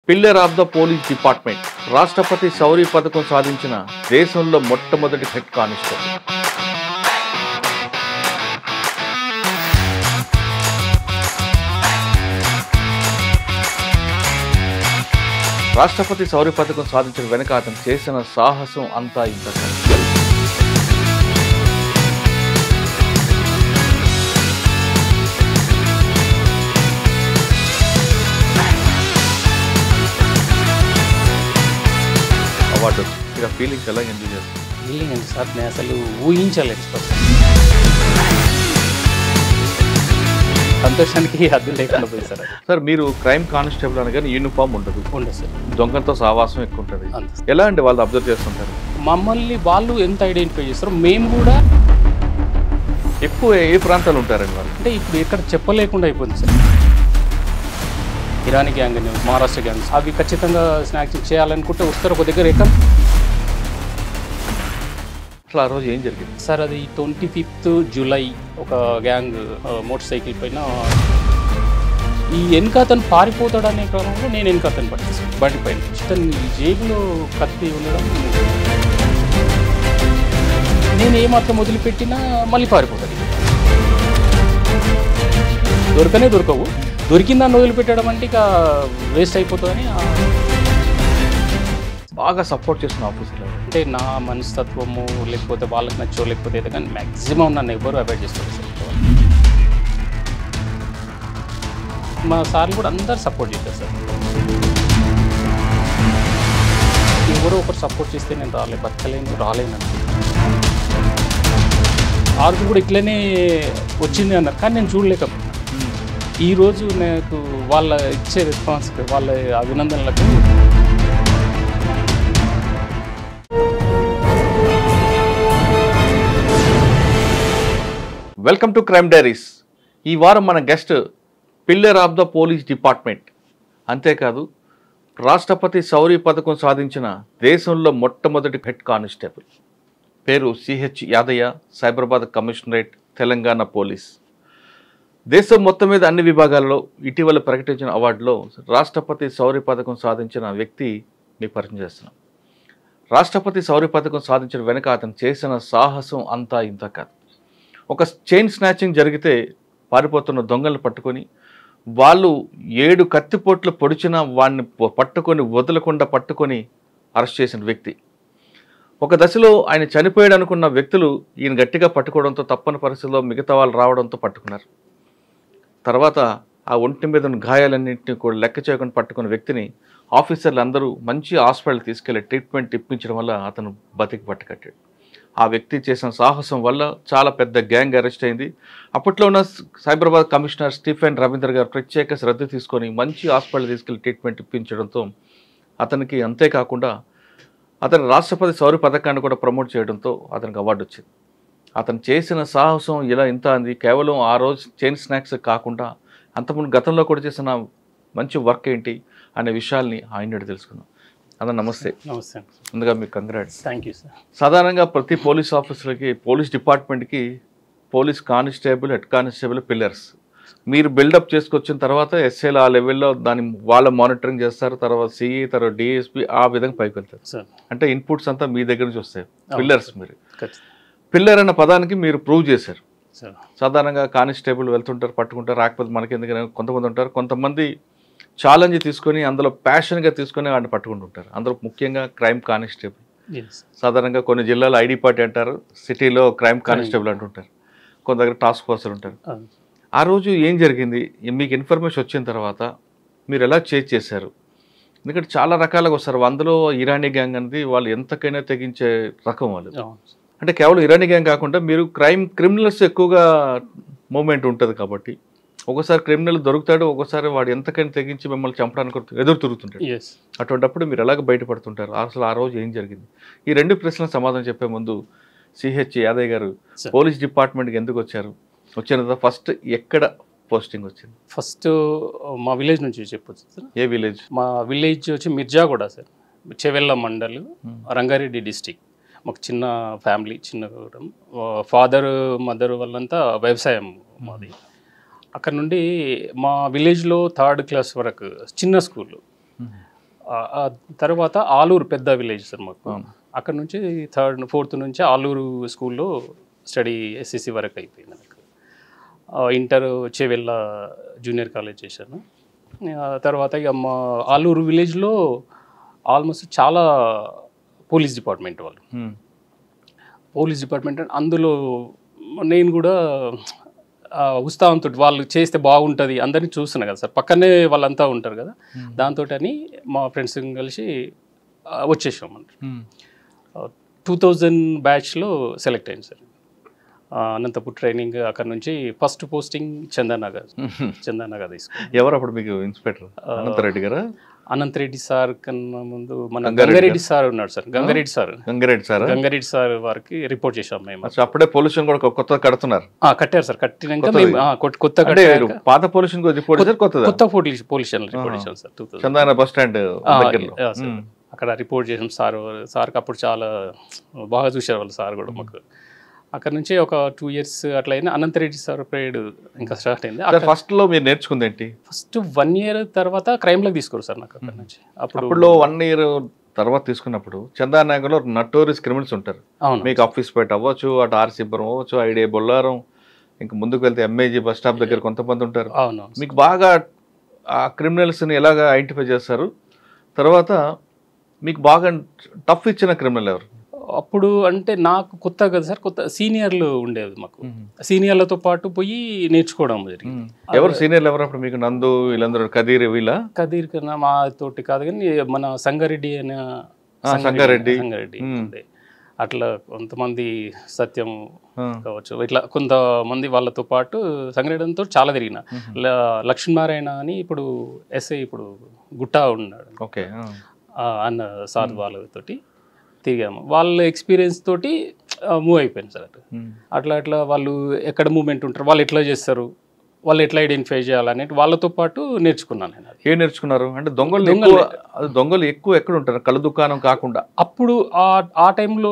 Pillar of the police department రాష్ట్రపతి శౌర్య పథకం సాధించిన దేశంలో మొట్టమొదటి హెడ్ కానిస్టేబుల్. రాష్ట్రపతి శౌర్య పథకం సాధించిన వెనుక అతను చేసిన సాహసం అంతా ఇంత. అవార్డు ఇక ఫీలింగ్స్ ఎలా ఎంజాయ్ చేస్తారు? ఫీలింగ్ అండి సార్, నేను అసలు ఊహించలేదు. సంతోషానికి హద్దు లేకుండా పోయి సార్. సార్ మీరు క్రైమ్ కానిస్టేబుల్ అనగానే యూనిఫామ్ ఉండదు సార్, దొంగలతో సావాసం ఎక్కువ ఉంటుంది. ఎలా అండి వాళ్ళు అబ్జర్వ్ చేస్తుంటారు? మమ్మల్ని వాళ్ళు ఎంత ఐడెంటిఫై చేస్తారో మేము కూడా. ఎక్కువ ఏ ప్రాంతాలు ఉంటారండి వాళ్ళు? అంటే ఇప్పుడు ఎక్కడ చెప్పలేకుండా అయిపోయింది సార్. ఇరానీ గ్యాంగ్ అని, మహారాష్ట్ర గ్యాంగ్స్, అవి ఖచ్చితంగా స్నాక్స్ చేయాలనుకుంటే వస్తారు ఒక దగ్గర ఎక్కడ. అసలు ఆ రోజు ఏం జరిగింది సార్? అది 25th జూలై ఒక గ్యాంగ్ మోటార్ సైకిల్ పైన ఈ వెనుక అతను పారిపోతాడనే క్రమంలో నేను వెనుక అతను పట్టేసాను బండి పైన. అతను జేబులో కత్తి ఉండడం, నేను ఏమాత్రం వదిలిపెట్టినా మళ్ళీ పారిపోతాడు. దొరకవు, దొరికిందాన్ని వదిలిపెట్టడం అంటే ఇక వేస్ట్ అయిపోతుందని. బాగా సపోర్ట్ చేసిన ఆఫీసర్ అంటే నా మనస్తత్వము లేకపోతే వాళ్ళకి నచ్చో లేకపోతే ఏదో కానీ మ్యాక్సిమం నన్ను ఎవరు అవాయిడ్ చేస్తారు సార్. మా సార్లు కూడా అందరు సపోర్ట్ చేశారు సార్. ఎవరో ఒకరు సపోర్ట్ చేస్తే నేను రాలేను. ఆర్కు కూడా ఇట్లనే వచ్చింది అన్నారు, కానీ నేను చూడలేకపోయినా. ఈరోజు నాకు వాళ్ళ ఇచ్చే రెస్పాన్స్, వాళ్ళ అభినందనలకు వెల్కమ్ టు క్రైమ్ డైరీస్. ఈ వారం మన guest pillar of the police department, అంతేకాదు రాష్ట్రపతి శౌర్య పథకం సాధించిన దేశంలో మొట్టమొదటి హెడ్ కానిస్టేబుల్. పేరు CH Yadaiah, Cyberabad commissionerate, Telangana police. దేశం మొత్తం మీద అన్ని విభాగాల్లో ఇటీవల ప్రకటించిన అవార్డులో రాష్ట్రపతి శౌర్య పథకం సాధించిన వ్యక్తి మీకు పరిచయం చేస్తున్నాం. రాష్ట్రపతి శౌర్య పథకం సాధించిన వెనుక అతను చేసిన సాహసం అంతా ఇంత కాదు. ఒక చైన్ స్నాచింగ్ జరిగితే పారిపోతున్న దొంగలను పట్టుకొని, వాళ్ళు 7 కత్తిపోట్లు పొడిచిన వాడిని పట్టుకొని వదలకుండా పట్టుకొని అరెస్ట్ చేసిన వ్యక్తి. ఒక దశలో ఆయన చనిపోయాడు అనుకున్న వ్యక్తులు ఈయన గట్టిగా పట్టుకోవడంతో, తప్పని పరిస్థితుల్లో మిగతా వాళ్ళు రావడంతో పట్టుకున్నారు. తర్వాత ఆ ఒంటి మీద గాయాలన్నింటినీ కూడా లెక్క చేయకుండా పట్టుకున్న వ్యక్తిని ఆఫీసర్లు అందరూ మంచి హాస్పిటల్ తీసుకెళ్లి ట్రీట్మెంట్ ఇప్పించడం వల్ల అతను బతికి పట్టుకట్టాడు. ఆ వ్యక్తి చేసిన సాహసం వల్ల చాలా పెద్ద గ్యాంగ్ అరెస్ట్ అయింది. అప్పట్లో ఉన్న సైబరాబాద్ కమిషనర్ స్టీఫెన్ రవీంద్ర గారు ప్రత్యేక శ్రద్ధ తీసుకొని మంచి హాస్పిటల్ తీసుకెళ్లి ట్రీట్మెంట్ ఇప్పించడంతో అతనికి, అంతేకాకుండా అతను రాష్ట్రపతి శౌర్య పథకాన్ని కూడా ప్రమోట్ చేయడంతో అతనికి అవార్డు వచ్చింది. అతను చేసిన సాహసం ఇలా ఇంత అంది. కేవలం ఆ రోజు చైన్ స్నాక్స్ కాకుండా అంతకుముందు గతంలో కూడా చేసిన మంచి వర్క్ ఏంటి అనే విషయాల్ని ఆయన తెలుసుకుందాం. అన్న నమస్తే. నమస్తే. ముందుగా మీకు కంగ్రాట్స్. Thank you sir. సాధారణంగా ప్రతి పోలీస్ ఆఫీసర్కి, పోలీస్ డిపార్ట్మెంట్కి police constable, head constable, pillars. మీరు బిల్డప్ చేసుకొచ్చిన తర్వాత ఎస్ఐలు ఆ లెవెల్లో దాన్ని వాళ్ళ మానిటరింగ్ చేస్తారు, తర్వాత సిఈ, తర్వాత డిఎస్పీ, ఆ విధంగా పైకి వెళ్తారు. అంటే ఇన్పుట్స్ అంతా మీ దగ్గర నుంచి వస్తాయి. పిల్లర్స్ మీరు. పిల్లర్ అన్న పదానికి మీరు ప్రూవ్ చేశారు. సాధారణంగా కానిస్టేబుల్ వెళ్తుంటారు, పట్టుకుంటారు, రాకపోతే మనకి ఎందుకని కొంతమంది ఉంటారు. కొంతమంది ఛాలెంజ్ తీసుకొని అందులో ప్యాషన్గా తీసుకొని వాడిని పట్టుకుంటుంటారు. అందులో ముఖ్యంగా క్రైమ్ కానిస్టేబుల్. సాధారణంగా కొన్ని జిల్లాలో ఐడి పార్టీ అంటారు, సిటీలో క్రైమ్ కానిస్టేబుల్ అంటుంటారు, కొంత దగ్గర టాస్క్ ఫోర్స్ ఉంటారు. ఆ రోజు ఏం జరిగింది? మీకు ఇన్ఫర్మేషన్ వచ్చిన తర్వాత మీరు ఎలా చేంజ్ చేశారు? ఎందుకంటే చాలా రకాలుగా వస్తారు. అందులో ఇరానీ గ్యాంగ్ అనేది వాళ్ళు ఎంతకైనా తెగించే రకం వాళ్ళు. అంటే కేవలం ఇరానీ గ్యాంగ్ కాకుండా మీరు క్రిమినల్స్ ఎక్కువగా మూమెంట్ ఉంటుంది కాబట్టి ఒకసారి క్రిమినల్ దొరుకుతాడు, ఒకసారి వాడు ఎంతకైనా తెగించి మిమ్మల్ని చంపడానికి ఎదురు తిరుగుతుంటాడు. అటువంటిప్పుడు మీరు ఎలాగ బయటపడుతుంటారు? అసలు ఆ రోజు ఏం జరిగింది? ఈ 2 ప్రశ్నలకు సమాధానం చెప్పే ముందు సిహెచ్ యాదయ్య గారు పోలీస్ డిపార్ట్మెంట్కి ఎందుకు వచ్చారు? వచ్చిన తర్వాత ఫస్ట్ ఎక్కడ పోస్టింగ్ వచ్చింది? ఫస్ట్ మా విలేజ్ నుంచి చెప్పొచ్చు సార్. ఏ విలేజ్? మా విలేజ్ వచ్చి మిర్జాగూడ సార్, చెవెళ్ళ మండల్, రంగారెడ్డి డిస్టిక్. మాకు చిన్న ఫ్యామిలీ, చిన్న కుటుంబం. ఫాదర్ మదర్ వాళ్ళంతా వ్యవసాయం మాది. అక్కడ నుండి మా విలేజ్లో 3rd క్లాస్ వరకు చిన్న స్కూల్. ఆ తర్వాత ఆలూరు పెద్ద విలేజ్ సార్ మాకు. అక్కడ నుంచి 3rd 4th నుంచి ఆలూరు స్కూల్లో స్టడీ SSC వరకు అయిపోయింది నాకు. ఇంటర్ చెవెళ్ళ జూనియర్ కాలేజ్ చేశాను. తర్వాత ఇక మా ఆలూరు విలేజ్లో ఆల్మోస్ట్ చాలా పోలీస్ డిపార్ట్మెంట్ వాళ్ళు, పోలీస్ డిపార్ట్మెంట్ అందులో నేను కూడా ఉత్సాహంతో వాళ్ళు చేస్తే బాగుంటుంది అందరినీ చూస్తున్నా కదా సార్, పక్కనే వాళ్ళంతా ఉంటారు కదా, దాంతో అని మా ఫ్రెండ్స్ కలిసి వచ్చేసాం. 2000 బ్యాచ్లో సెలెక్ట్ అయింది సార్. అనంతపూర్ ట్రైనింగ్, అక్కడ నుంచి ఫస్ట్ పోస్టింగ్ చందానగర్ తీసుకున్నాం. ఎవరు అప్పుడు మీకు ఇన్స్పెక్టర్? అనంతరెడ్డి గారా? అనంతరెడ్డి సార్ కన్నా ముందు మన గంగారెడ్డి సార్ ఉన్నాడు సార్. గంగారెడ్డి సార్ వారికి రిపోర్ట్ చేసాం మేము. అప్పుడే పొల్యూషన్ కూడా కొత్త కడుతున్నారు. కట్టారు సార్. కట్టినాక మేము కొత్త పాత పొల్యూషన్ కొత్త పొల్యూషన్ రిపోర్ట్ చేసాం సార్. చందాన బస్ స్టాండ్ అక్కడ రిపోర్ట్ చేసాం. సార్కి అప్పుడు చాలా బాగా చూసారు వాళ్ళు సార్ కూడా మాకు. అక్కడ నుంచి ఒక 2 years అట్లా అయినా అనంతరెడ్డి సార్ పీరియడ్ ఇంకా స్టార్ట్ అయింది. ఫస్ట్ లో మీరు నేర్చుకుంది ఏంటి? ఫస్ట్ 1 year తర్వాత క్రైమ్లోకి తీసుకోరు సార్ నాకు అక్కడ నుంచి. అప్పుడు 1 year తర్వాత తీసుకున్నప్పుడు చందానగర్లో నటోరియస్ క్రిమినల్స్ ఉంటారు. మీకు ఆఫీస్ పేట అవ్వచ్చు, అటు ఆర్సీపురం అవ్వచ్చు, ఐడియా బొల్లారం, ఇంకా ముందుకు వెళ్తే MAG బస్ స్టాప్ దగ్గర కొంతమంది ఉంటారు. మీకు బాగా ఆ క్రిమినల్స్ని ఎలాగ ఐడెంటిఫై చేస్తారు? తర్వాత మీకు బాగా టఫ్ ఇచ్చిన క్రిమినల్ ఎవరు? అప్పుడు అంటే నాకు కొత్త కదా సార్, కొత్త సీనియర్లు ఉండేది మాకు. సీనియర్లతో పాటు పోయి నేర్చుకోవడం జరిగింది. ఎవరు సీనియర్లు ఎవరు అప్పుడు మీకు? నందు వీళ్ళందరూ, కదీర్ కదీర్ కన్నా మా తోటి కాదు కానీ మన సంగారెడ్డి అనే సంగారెడ్డి ఉండే. అట్లా కొంతమంది సత్యం కావచ్చు, ఇట్లా కొంతమంది వాళ్ళతో పాటు సంగారెడ్డితో చాలా తిరిగిన. లక్ష్మీనారాయణ అని ఇప్పుడు SI ఇప్పుడు గుట్టా ఉన్నాడు. ఓకే, అన్న సార్ వాళ్ళతోటి తిరిగాము. వాళ్ళ ఎక్స్పీరియన్స్ తోటి మూవ్ అయిపోయింది సార్. అట్లా వాళ్ళు ఎక్కడ మూవ్మెంట్ ఉంటారు, వాళ్ళు ఎట్లా చేస్తారు, వాళ్ళు ఎట్లా ఐడెంటిఫై చేయాలనేది వాళ్ళతో పాటు నేర్చుకున్నాను నేను. ఏం నేర్చుకున్నారు అంటే? దొంగలు ఎక్కువ ఎక్కడ ఉంటారు? కళ్ళ దుకాణం కాకుండా అప్పుడు ఆ టైంలో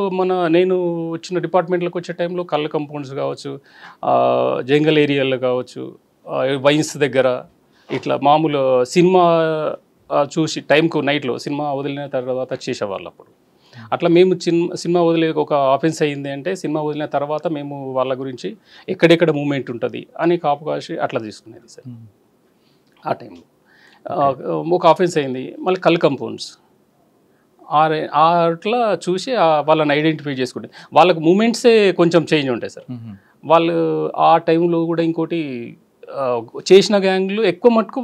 నేను వచ్చిన డిపార్ట్మెంట్లోకి వచ్చే టైంలో కళ్ళ కంపౌండ్స్ కావచ్చు, జంగల్ ఏరియాలో కావచ్చు, వైన్స్ దగ్గర ఇట్లా మామూలు సినిమా చూసి టైంకు నైట్లో సినిమా వదిలిన తర్వాత చేసేవాళ్ళు. అప్పుడు అట్లా మేము సినిమా వదిలే ఒక ఆఫెన్స్ అయ్యింది అంటే సినిమా వదిలిన తర్వాత మేము వాళ్ళ గురించి ఎక్కడెక్కడ మూమెంట్ ఉంటుంది అని కాపు కాసి అట్లా తీసుకునేది సార్. ఆ టైంలో ఒక ఆఫెన్స్ అయింది, మళ్ళీ కల్ కంపౌండ్స్ అట్లా చూసి వాళ్ళని ఐడెంటిఫై చేసుకుంటే వాళ్ళకు మూమెంట్సే కొంచెం చేంజ్ ఉంటాయి సార్. వాళ్ళు ఆ టైంలో కూడా ఇంకోటి చేసిన గ్యాంగ్లు ఎక్కువ మటుకు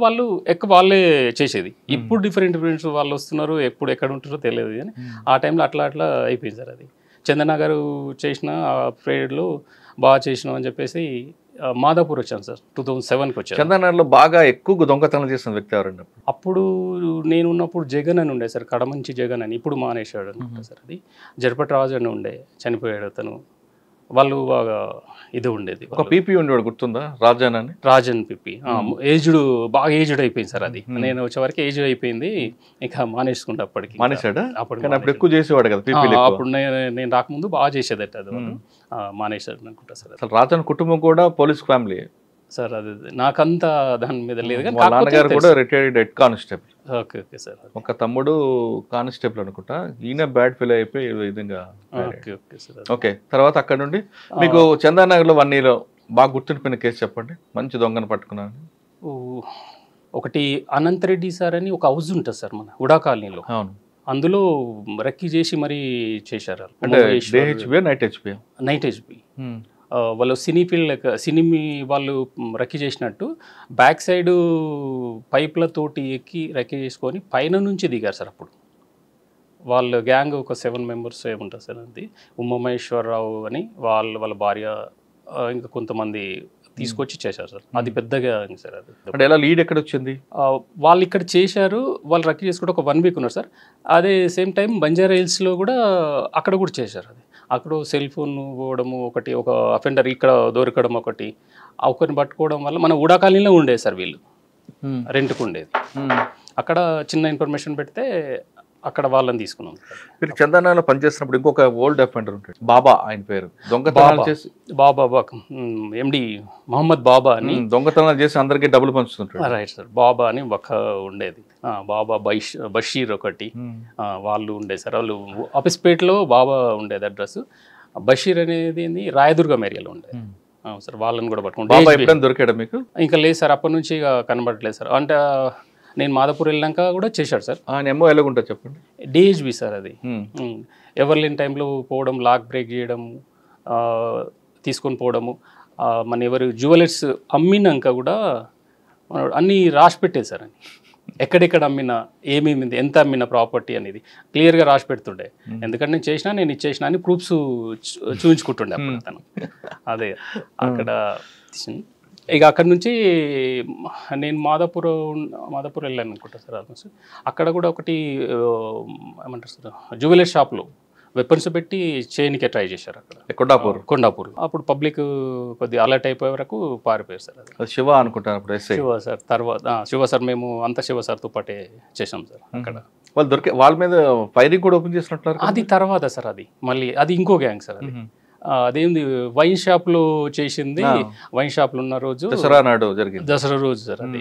వాళ్ళే చేసేది. ఇప్పుడు డిఫరెంట్ వాళ్ళు వస్తున్నారు, ఎప్పుడు ఎక్కడ ఉంటారో తెలియదు కానీ ఆ టైంలో అట్లా అయిపోయింది సార్. అది చందనగర్ చేసిన ఆ పీరియడ్లో బాగా చేసినాం అని చెప్పేసి మాదాపూర్ వచ్చాను సార్. 2007కి వచ్చాను. చందనగర్లో బాగా ఎక్కువ దొంగతనం చేసిన వ్యక్తి ఎవరండి? అప్పుడు నేను ఉన్నప్పుడు జగన్ అని ఉండే సార్, కడమంచి జగన్ అని, ఇప్పుడు మానేశాడు అనుకుంటా సార్. అది జరపటి రాజు అని ఉండే, చనిపోయాడు అతను. వాళ్ళు బాగా ఇది ఉండేది. ఒక పీపీ ఉండేవాడు, గుర్తుందా? రాజన్ పీపీ. బాగా ఏజ్డ్ అయిపోయింది సార్. అది నేను వచ్చే వరకు ఏజ్ అయిపోయింది, ఇక మానేసుకుంటా. అప్పటికి మానేశాడు. అప్పుడు ఎక్కువ చేసేవాడు కదా పీపీ. అప్పుడు నేను రాకముందు బాగా చేసేదట, అది మానేశాడు అనుకుంటా సార్. అసలు రాజన్ కుటుంబం కూడా పోలీస్ ఫ్యామిలీ సార్. అది నాకంతా దాని మీద లేదు కానీ నాన్నగారు కూడా retired head constable. Okay okay sir. ఒక తమ్ముడు కానిస్టేబుల్ అనుకుంటా, ఈయన బ్యాడ్ ఫీల్ అయిపోయి ఈ విధంగా. Okay okay sir. ఓకే, తర్వాత అక్కడ నుండి మీకు చందానగర్లో 1 year బాగా గుర్తుండిపోయిన కేసు చెప్పండి, మంచి దొంగను పట్టుకున్నాను. ఒకటి అనంతరెడ్డి సార్ అని ఒక హౌస్ ఉంటుంది సార్ మన ఉడా కాలనీలో. అవును, అందులో రెక్కి చేసి మరీ చేశారు. నైట్ హెచ్పి వాళ్ళు సినీ ఫీల్డ్ సినీ వాళ్ళు రెక్కి చేసినట్టు బ్యాక్ సైడ్ పైప్లతోటి ఎక్కి రెక్కి చేసుకొని పైన నుంచి దిగారు సార్. అప్పుడు వాళ్ళ గ్యాంగ్ ఒక 7 members ఏముంటారు సార్. అది ఉమామహేశ్వరరావు అని వాళ్ళ భార్య ఇంకా కొంతమంది తీసుకొచ్చి చేశారు సార్. అది పెద్దగా సార్. అది అంటే ఎలా లీడ్ ఎక్కడ వచ్చింది? వాళ్ళు ఇక్కడ చేశారు, వాళ్ళు రెక్కి చేసుకుంటే ఒక 1 week ఉన్నారు సార్. అదే సేమ్ టైం బంజారా హిల్స్లో కూడా అక్కడ కూడా చేశారు. అది అక్కడ సెల్ ఫోన్ పోవడము ఒకటి, ఒక అఫెండర్ ఇక్కడ దొరకడం ఒకటి, ఒకరిని పట్టుకోవడం వల్ల మన ఉడా కాలనీలో ఉండేది సార్. వీళ్ళు రెంట్కు ఉండేది. అక్కడ చిన్న ఇన్ఫర్మేషన్ పెడితే అక్కడ వాళ్ళని తీసుకున్నాం. మీరు చందనాలో పనిచేస్తున్నప్పుడు ఇంకొక ఓల్డ్ అఫెండర్ ఉంటాడు, బాబా ఆయన పేరు. దొంగతనాలు చేసి బాబా ఎండి మహమ్మద్ బాబా అని దొంగతనాలు చేసి అందరికీ డబ్బులు పంచుతుంటాడు. Right sir. బాబా అని ఒక ఉండేది, బాబా బషీర్ ఒకటి, వాళ్ళు ఉండేది సార్. వాళ్ళు ఆఫీస్పేటలో బాబా ఉండేది అడ్రస్. బషీర్ అనేది రాయదుర్గం ఏరియాలో ఉండేది సార్. వాళ్ళని కూడా పట్టుకుంటే దొరికాడు మీకు? ఇంకా లేదు సార్, అప్పటి నుంచి ఇక కనబడట్లేదు సార్. అంటే నేను మాదాపూర్ వెళ్ళాక కూడా చేశాడు సార్. ఆయన ఏమో ఎలాగుంటుంది చెప్పండి. డిహెచ్బి సార్ అది. ఎవరు లేని టైంలో పోవడం, లాక్ బ్రేక్ చేయడం, తీసుకొని పోవడము, మన ఎవరు జ్యువెలర్స్ అమ్మినాక కూడా అన్నీ రాసి పెట్టేది సార్. అని ఎక్కడెక్కడ అమ్మినా, ఏమేమి ఎంత అమ్మిన ప్రాపర్టీ అనేది క్లియర్గా రాసి పెడుతుండే. ఎందుకంటే నేను చేసినా, నేను ఇచ్చేసిన అని ప్రూఫ్స్ చూపించుకుంటుండే అప్పుడు అతను. అదే అక్కడ ఇక అక్కడ నుంచి నేను మాదాపూర్ వెళ్ళాను అనుకుంటా సార్. ఆల్మోస్ట్ అక్కడ కూడా ఒకటి ఏమంటారు సార్, జ్యువెలరీ షాప్లో వెపన్స్ పెట్టి చేయనికే ట్రై చేశారు అక్కడ కొండాపూర్. అప్పుడు పబ్లిక్ కొద్దిగా అలర్ట్ అయిపోయే వరకు పారిపోయారు సార్. అది శివ అనుకుంటాను అప్పుడు. శివ సార్ తర్వాత శివ సార్, మేము అంతా శివ సార్తో పాటే చేసాం సార్. అక్కడ వాళ్ళు దొరికే వాళ్ళ మీద ఫైరింగ్ కూడా ఓపెన్ చేసినట్టు. అది తర్వాత సార్, అది మళ్ళీ అది ఇంకో గ్యాంగ్ సార్. అది అదేంది వైన్ షాప్ లో చేసింది. వైన్ షాప్ లో ఉన్న రోజు దసరా రోజు సార్. అది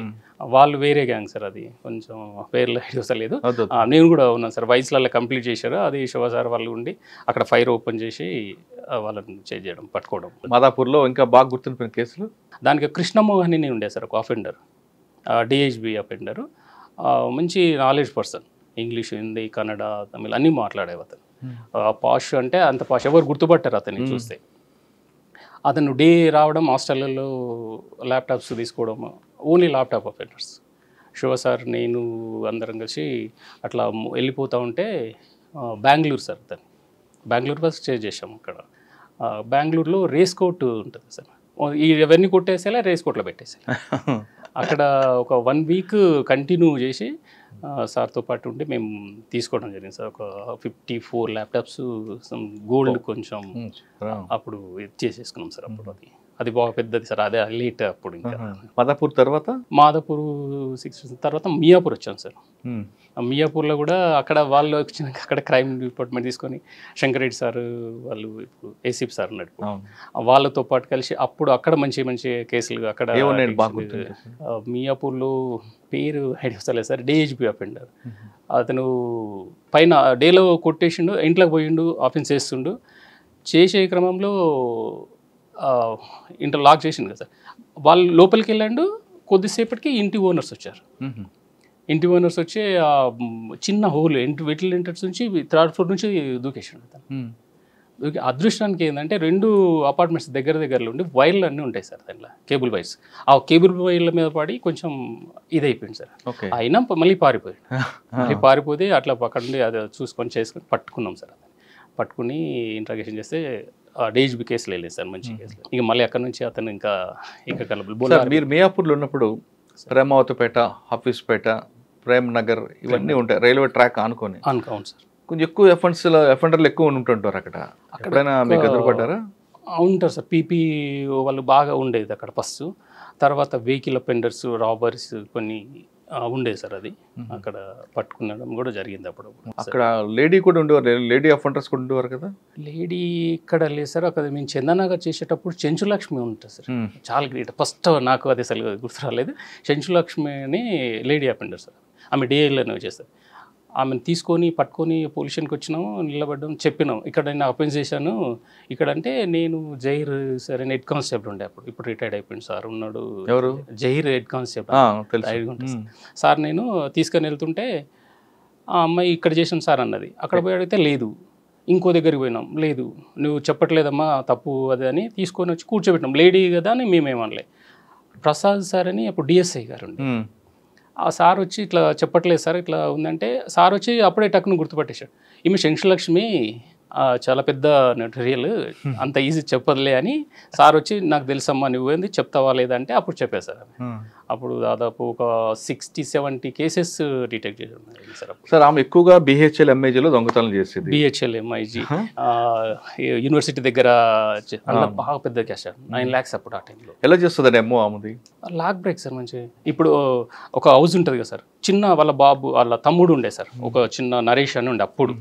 వాళ్ళు వేరే గ్యాంగ్ సార్. అది కొంచెం పేర్లు వస్తలేదు. నేను కూడా ఉన్నాను సార్. వైన్స్లలో కంప్లీట్ చేశారు. అది శివ సార్ వాళ్ళు ఉండి అక్కడ ఫైర్ ఓపెన్ చేసి వాళ్ళని చేయడం, పట్టుకోవడం. మాదాపూర్లో ఇంకా బాగా గుర్తుండిపోయిన కేసులు దానికి కృష్ణమోహన్ అని ఉండే సార్, ఒక అఫెండర్, డిహెచ్బి అఫెండర్. మంచి knowledge person, English, Hindi, Kannada, Tamil అన్నీ మాట్లాడేవి అతను. పాష్ అంటే అంత పాష్, ఎవరు గుర్తుపట్టారు అతన్ని చూస్తే. అతను డే రావడం, హాస్టల్లో ల్యాప్టాప్స్ తీసుకోవడం, only laptop offenders. Shiva sir, నేను అందరం కలిసి అట్లా వెళ్ళిపోతూ ఉంటే బెంగళూరు సార్, అతను బెంగళూరు బస్ స్టే చేసాం. అక్కడ బెంగళూరులో రేస్ కోర్ట్ ఉంటుంది సార్. ఇవన్నీ కొట్టేసేలా రేస్ కోర్ట్లో పెట్టేసేలా. అక్కడ ఒక 1 వీక్ కంటిన్యూ చేసి సార్తో పాటు ఉండి మేము తీసుకోవడం జరిగింది సార్. ఒక 54 ల్యాప్టాప్స్, గోల్డ్ కొంచెం అప్పుడు ఇది చేసేసుకున్నాం సార్. అప్పుడు అది బాగా పెద్దది సార్. అదే లేట్ అప్పుడు. ఇంకా మాదాపూర్ తర్వాత 6 తర్వాత మియాపూర్ వచ్చాను సార్. మియాపూర్లో కూడా అక్కడ వాళ్ళు వచ్చినాక అక్కడ క్రైమ్ డిపార్ట్మెంట్ తీసుకొని శంకరెడ్డి సార్ వాళ్ళు, ఇప్పుడు ఏసీపీ సార్ ఉన్నాడు, వాళ్ళతో పాటు కలిసి అప్పుడు అక్కడ మంచి మంచి కేసులు అక్కడ. మియాపూర్లో పేరు ఐడియా వస్తలేదు సార్, డిహెచ్బి అఫెండర్. అతను పైన డేలో కొట్టేసిండు, ఇంట్లోకి పోయిండు, ఆఫెన్స్ చేస్తుండు. చేసే క్రమంలో ఇంటర్ లాక్ చేసిండు కదా సార్. వాళ్ళు లోపలికి వెళ్ళండు. కొద్దిసేపటికి ఇంటి ఓనర్స్ వచ్చారు. ఇంటి ఓనర్స్ వచ్చి చిన్న హోల్ వెటిల్ ఎంట్రన్స్ నుంచి 3rd ఫ్లోర్ నుంచి దూకేసాడు అతను. అదృష్టానికి ఏంటంటే 2 అపార్ట్మెంట్స్ దగ్గరలో ఉండి వైర్లు అన్నీ ఉంటాయి సార్ దాంట్లో, కేబుల్ వైర్స్. ఆ కేబుల్ వైర్ల మీద పడి కొంచెం ఇదైపోయింది సార్. అయినా మళ్ళీ పారిపోయాడు. మళ్ళీ పారిపోతే అట్లా అక్కడ నుండి అది చూసుకొని చేసుకొని పట్టుకున్నాం సార్. అతను పట్టుకుని ఇంట్రాగేషన్ చేస్తే డిహెచ్బి కేసులు వెళ్ళేది సార్, మంచి కేసులు. ఇక మళ్ళీ అక్కడ నుంచి అతను ఇంకా కలబుల్. మీరు మియాపూర్లో ఉన్నప్పుడు ప్రేమావతిపేట, హఫీజ్పేట, ప్రేమ్ నగర్ ఇవన్నీ ఉంటాయి, రైల్వే ట్రాక్ అనుకోని. అవును సార్. కొంచెం ఎక్కువ అఫెండర్లు ఎక్కువ ఉంటుంటారు అక్కడ. ఎప్పుడైనా మీకు ఎదురుపడ్డారా? ఉంటారు సార్. పీపీ వాళ్ళు బాగా ఉండేది అక్కడ ఫస్ట్. తర్వాత వెహికల్ అఫెండర్స్, రాబర్స్ కొన్ని ఉండేది సార్. అది అక్కడ పట్టుకునడం కూడా జరిగింది అప్పుడు. అక్కడ లేడీ కూడా ఉండేవారు, లేడీ అఫెండర్స్ కూడా ఉండేవారు కదా? లేడీ ఇక్కడ లేదు సార్. అక్కడ మేము చందనగర్ చేసేటప్పుడు చెంచులక్ష్మి ఉంటుంది సార్, చాలా గ్రేట్. ఫస్ట్ నాకు అది అసలు గుర్తు రాలేదు. చెంచులక్ష్మి అని లేడీ అఫెండర్ సార్. ఆమె డేలోనే చేస్తారు. ఆమెను తీసుకొని పట్టుకొని పొల్యూషన్కి వచ్చినాము, నిలబడ్డాం, చెప్పినాం ఇక్కడ నేను అఫెన్స్ చేశాను ఇక్కడ. అంటే నేను జహీర్ సార్ అని హెడ్ కానిస్టేబుల్ ఉండే అప్పుడు, ఇప్పుడు రిటైర్డ్ అయిపోయింది సార్. ఉన్నాడు ఎవరు? Zaheer head constable sir. నేను తీసుకొని వెళ్తుంటే ఆ అమ్మాయి ఇక్కడ చేసాను సార్ అన్నది. అక్కడ పోయి అడిగితే లేదు. ఇంకో దగ్గరికి పోయినాం, లేదు నువ్వు చెప్పట్లేదమ్మా తప్పు అది అని తీసుకొని వచ్చి కూర్చోబెట్టినాం. లేడీ కదా అని మేమేమనలే. ప్రసాద్ సార్ అని అప్పుడు డిఎస్ఐ గారు ఉండే. ఆ సార్ వచ్చి ఇట్లా చెప్పట్లేదు సార్ ఇట్లా ఉందంటే, సార్ వచ్చి అప్పుడే టక్కును గుర్తుపట్టేశాడు. ఈమె శంషలక్ష్మి చాలా పెద్ద రియల్, అంత ఈజీ చెప్పదులే అని సార్ వచ్చి నాకు తెలుసమ్మా నువ్వేంది చెప్తావా లేదంటే అప్పుడు చెప్పేశారు. అప్పుడు దాదాపు ఒక 60-70 కేసెస్ డిటెక్ట్ చేశారు సార్. సార్ ఆమె ఎక్కువగా బిహెచ్ఎల్ ఎంఐజీలో దొంగతనం చేసేది. బిహెచ్ఎల్ ఎంఐజీ యూనివర్సిటీ దగ్గర బాగా పెద్ద క్యాష్ 9 lakhs అప్పుడు ఆ టైంలో. ఎలా చేస్తుందండి ఎమ్మో ఆమెది? లాక్ బ్రేక్ సార్ మంచి. ఇప్పుడు ఒక హౌస్ ఉంటుంది కదా సార్, చిన్న వాళ్ళ బాబు వాళ్ళ తమ్ముడు ఉండే సార్, ఒక చిన్న నరేష్ అని ఉండే అప్పుడు.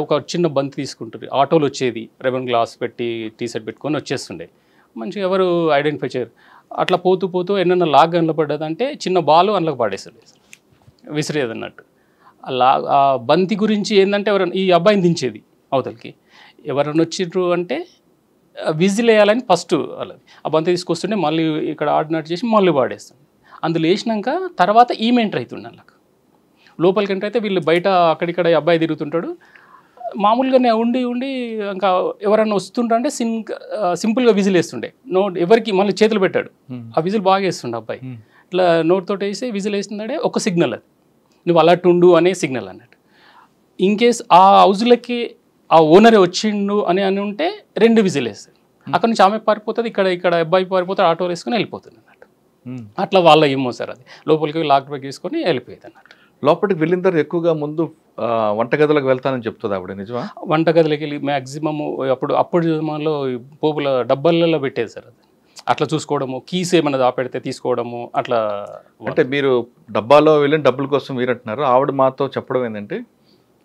ఒక చిన్న బంతి తీసుకుంటుంది, ఆటోలు వచ్చేది, రెవెన్ గ్లాస్ పెట్టి టీ షర్ట్ పెట్టుకొని వచ్చేస్తుండే, మంచిగా ఎవరు ఐడెంటిఫై చేయరు. అట్లా పోతూ పోతూ ఎన్నన్నా లాగ్ అందులో పడ్డదంటే చిన్న బాలు అందులోకి పడేస్తుండే సార్, విసిరేది అన్నట్టు. ఆ బంతి గురించి ఏంటంటే ఎవరైనా ఈ అబ్బాయిని దించేది అవతలకి, ఎవరైనా వచ్చిండ్రు అంటే విజిల్ వేయాలని ఫస్ట్ వాళ్ళది ఆ బంతి తీసుకొస్తుంటే మళ్ళీ ఇక్కడ ఆడినట్టు చేసి మళ్ళీ పాడేస్తుంది. అందులో వేసినాక తర్వాత ఈమె ఎంటర్ అవుతుండే అందులోకి, లోపలికి ఎంటర్ అయితే వీళ్ళు బయట అక్కడిక్కడ అబ్బాయి తిరుగుతుంటాడు. మామూలుగానే ఉండి ఇంకా ఎవరన్నా వస్తుండ్రు అంటే సింపుల్గా విజిల్ వేస్తుండే, ఎవరికి మళ్ళీ చేతులు పెట్టాడు, ఆ విజిల్ బాగా వేస్తుండే అబ్బాయి. ఇట్లా నోట్తో వేసి విజిల్ వేస్తుండే ఒక సిగ్నల్, అది నువ్వు అలర్ట్ ఉండు అనే సిగ్నల్ అన్నట్టు. ఇన్ కేస్ ఆ హౌజ్లకి ఆ ఓనరే వచ్చిండు అని ఉంటే 2 విజిల్ వేస్తాడు, అక్కడ నుంచి ఆమె పారిపోతుంది, ఇక్కడ అబ్బాయి పారిపోతాడు, ఆటో వేసుకొని వెళ్ళిపోతుంది అన్నట్టు. అట్లా వాళ్ళ ఏమో సార్, అది లోపలికి లాక్ బ్రేక్ వేసుకొని వెళ్ళిపోయేది అన్నట్టు. లోపలికి వెళ్ళిన తర్వాత ఎక్కువగా ముందు వంటగదిలోకి వెళ్తానని చెప్తుంది ఆవిడ, నిజమా? వంటగదిలోకి వెళ్ళి మ్యాక్సిమము అప్పుడు జమాలో పోపుల డబ్బాలలో పెట్టేది సార్, అది అట్లా చూసుకోవడము, కీస్ ఏమైనా దాపెడితే తీసుకోవడము అట్లా. అంటే మీరు డబ్బాలో వెళ్ళిన డబ్బుల కోసం మీరు అంటున్నారు, ఆవిడ మాతో చెప్పడం ఏంటంటే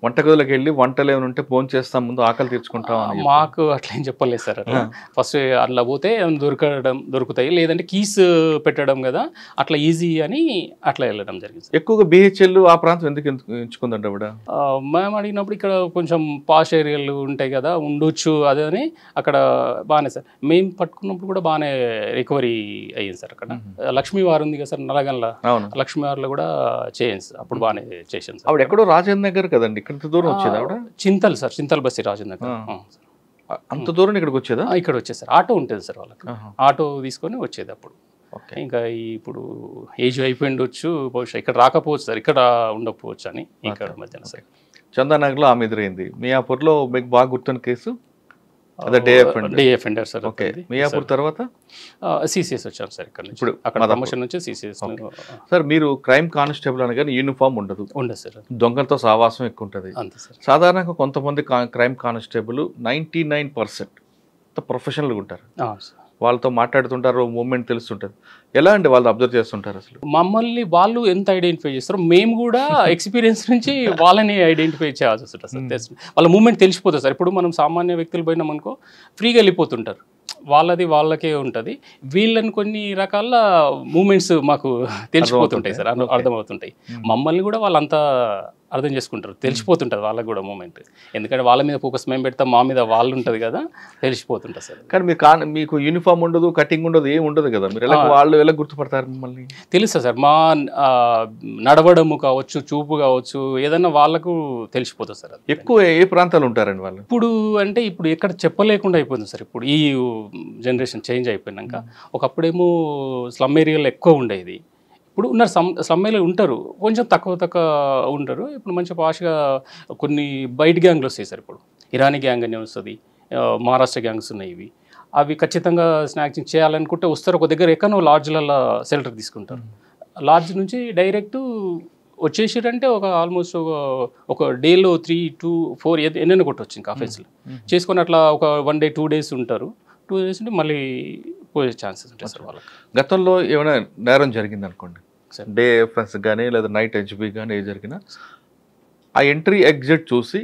వంటగదిలోకి వెళ్ళి వంటలు ఏమైనా ఉంటే ఫోన్ చేస్తాం, ముందు ఆకలి తీర్చుకుంటాం. మాకు అట్లా ఏం చెప్పలేదు సార్, అట్లా ఫస్ట్ అట్లా పోతే దొరుకుతాయి, లేదంటే కీస్ పెట్టడం కదా అట్లా ఈజీ అని అట్లా వెళ్ళడం జరిగింది. ఎక్కువగా బిహెచ్ఎల్ ఆ ప్రాంతం ఎందుకు ఎంచుకుందండి ఆవిడ? మేము అడిగినప్పుడు ఇక్కడ కొంచెం పాష్ ఏరియాలు ఉంటాయి కదా, ఉండొచ్చు అదే అని అక్కడ బాగానే సార్. మేము పట్టుకున్నప్పుడు కూడా బాగానే రికవరీ అయ్యింది సార్. అక్కడ లక్ష్మీవారు ఉంది కదా సార్, నల్లగండ్ల లక్ష్మీవారిలో కూడా చేయండి సార్, అప్పుడు బాగానే చేసాను సార్. ఆవిడ ఎక్కడో రాజేంద్ర నగర్ కదండి, ఇక్కడ దూరం వచ్చేది ఆవిడ? చింతల్ సార్, చింతల్ బస్సి రాజేంద్ర నగర్. అంత దూరం ఇక్కడికి వచ్చేదా? ఇక్కడ వచ్చేది సార్, ఆటో ఉంటుంది సార్ వాళ్ళకి, ఆటో తీసుకొని వచ్చేది అప్పుడు. ఇంకా ఇప్పుడు ఏజ్ అయిపోయిండొచ్చు, బహుశా ఇక్కడ రాకపోవచ్చు సార్, ఇక్కడ ఉండకపోవచ్చు అని ఇక్కడ మధ్యాహ్నం సార్. చందానగర్లో ఆమె ఎదురైంది. మియాపూర్లో మీకు బాగా గుర్తున్న కేసు అదే day offender sir. Okay, Miyapur తర్వాత సిసిఎస్ వచ్చాను సార్, ఇక్కడ నుంచి అక్కడ ప్రమోషన్ నుంచి సిసిఎస్. సార్ మీరు క్రైమ్ కానిస్టేబుల్ అనగానే యూనిఫామ్ ఉండదు సార్, దొంగలతో సావాసం ఎక్కువ ఉంటుంది. అంతే సార్. సాధారణంగా కొంతమంది క్రైమ్ కానిస్టేబుల్ 99% ప్రొఫెషనల్గా ఉంటారు, వాళ్ళతో మాట్లాడుతుంటారు, మూమెంట్ తెలుస్తుంటుంది. ఎలా అండి వాళ్ళు అబ్జర్వ్ చేస్తుంటారు? అసలు మమ్మల్ని వాళ్ళు ఎంత ఐడెంటిఫై చేస్తారో మేము కూడా ఎక్స్పీరియన్స్ నుంచి వాళ్ళని ఐడెంటిఫై చేయాల్సి వస్తుంది సార్. వాళ్ళ మూమెంట్ తెలిసిపోతుంది సార్. ఇప్పుడు మనం సామాన్య వ్యక్తులు పోయినాం అనుకో ఫ్రీగా వెళ్ళిపోతుంటారు, వాళ్ళది వాళ్ళకే ఉంటుంది. వీళ్ళని కొన్ని రకాల మూమెంట్స్ మాకు తెలిసిపోతుంటాయి సార్, అర్థమవుతుంటాయి. మమ్మల్ని కూడా వాళ్ళంతా అర్థం చేసుకుంటారు, తెలిసిపోతుంటుంది వాళ్ళకి కూడా మూమెంట్. ఎందుకంటే వాళ్ళ మీద ఫోకస్ మేము పెడతాం, మా మీద వాళ్ళు ఉంటుంది కదా, తెలిసిపోతుంటుంది సార్. కానీ మీకు యూనిఫామ్ ఉండదు, కటింగ్ ఉండదు, ఏం ఉండదు కదా, మీరు వాళ్ళు ఎలా గుర్తుపడతారు మిమ్మల్ని? తెలుసా సార్, మా నడవడము కావచ్చు, చూపు కావచ్చు, ఏదైనా వాళ్ళకు తెలిసిపోతుంది సార్. ఎక్కువ ఏ ప్రాంతాలు ఉంటారండి వాళ్ళు? ఇప్పుడు అంటే ఇప్పుడు ఎక్కడ చెప్పలేకుండా అయిపోతుంది సార్. ఇప్పుడు ఈ జనరేషన్ చేంజ్ అయిపోయినాక, ఒకప్పుడేమో స్లమ్ ఏరియాలో ఎక్కువ ఉండేది, ఇప్పుడు ఉన్నారు స్లమ్ ఏరియాలో ఉంటారు, కొంచెం తక్కువ ఉంటారు. ఇప్పుడు మంచిగా పాష్గా కొన్ని బయట గ్యాంగ్లు వస్తాయి సార్. ఇప్పుడు ఇరానీ గ్యాంగ్ అని వస్తుంది, మహారాష్ట్ర గ్యాంగ్స్ ఉన్నాయి, ఇవి అవి ఖచ్చితంగా స్నాక్సింగ్ చేయాలనుకుంటే వస్తారు. ఒక దగ్గర ఎక్కడో లాడ్జ్లలో షెల్టర్ తీసుకుంటారు, లాడ్జ్ నుంచి డైరెక్ట్ వచ్చేసారంటే ఒక ఆల్మోస్ట్ ఒక డేలో 3 to 4 ఎన్నెన్న కొట్టవచ్చు ఇంకా ఆఫీస్లో చేసుకొని అట్లా ఒక 1 day 2 days ఉంటారు. 2 days ఉంటే మళ్ళీ పోయే ఛాన్సెస్ ఉంటాయి సార్ వాళ్ళకి. గతంలో ఏమైనా నేరం జరిగింది అనుకోండి, డే ఎఫ్ఎస్ కానీ లేదా నైట్ హెచ్బి కానీ ఏ జరిగినా ఆ ఎంట్రీ ఎగ్జిట్ చూసి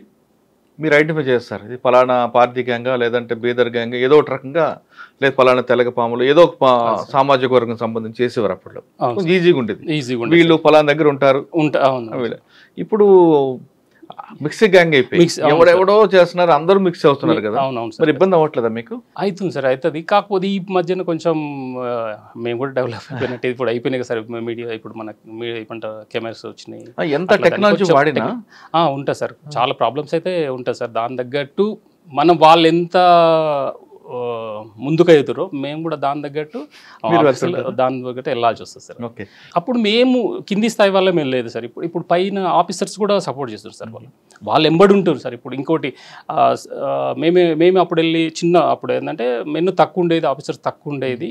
మీరు ఐడెంటిఫై చేస్తారు, ఇది ఫలానా పార్టీ గ్యాంగా లేదంటే బీదర్ గ్యాంగ్, ఏదో ఒక రకంగా, లేదు ఫలానా తెలగపాములు, ఏదో ఒక సామాజిక వర్గం సంబంధించి చేసేవారు. అప్పట్లో ఈజీగా ఉండేది, వీళ్ళు ఫలానా దగ్గర ఉంటారు. ఇప్పుడు మిక్సింగ్ గ్యాంగ్ అయిపోయి ఎవడెవడో చేస్తున్నారు, అందరూ మిక్స్ అవుతున్నారు కదా, మరి ఇబ్బంది అవ్వట్లేదా మీకు? అవుతుంది సార్, అవుతుంది. కాకపోతే ఈ మధ్యన కొంచెం మేము కూడా డెవలప్ అయిపోయినట్టు ఇప్పుడు అయిపోయినాయి సార్ మీడియా. ఇప్పుడు మన మీడియా కెమెరాస్ వచ్చినాయి, ఎంత టెక్నాలజీ వాడినా ఉంటుంది సార్, చాలా ప్రాబ్లమ్స్ అయితే ఉంటుంది సార్. దాని తగ్గట్టు మనం వాళ్ళు ఎంత ముందుకు అవుతారో మేము కూడా దాని తగ్గట్టు వెళ్ళాల్సి వస్తుంది సార్. అప్పుడు మేము కింది స్థాయి వల్ల మేము లేదు సార్. ఇప్పుడు పైన ఆఫీసర్స్ కూడా సపోర్ట్ చేస్తారు సార్, వాళ్ళు ఎంబడి ఉంటారు సార్. ఇప్పుడు ఇంకోటి మేమే అప్పుడు వెళ్ళి అప్పుడు ఏంటంటే మెను తక్కువ ఉండేది, ఆఫీసర్స్ తక్కువ ఉండేది,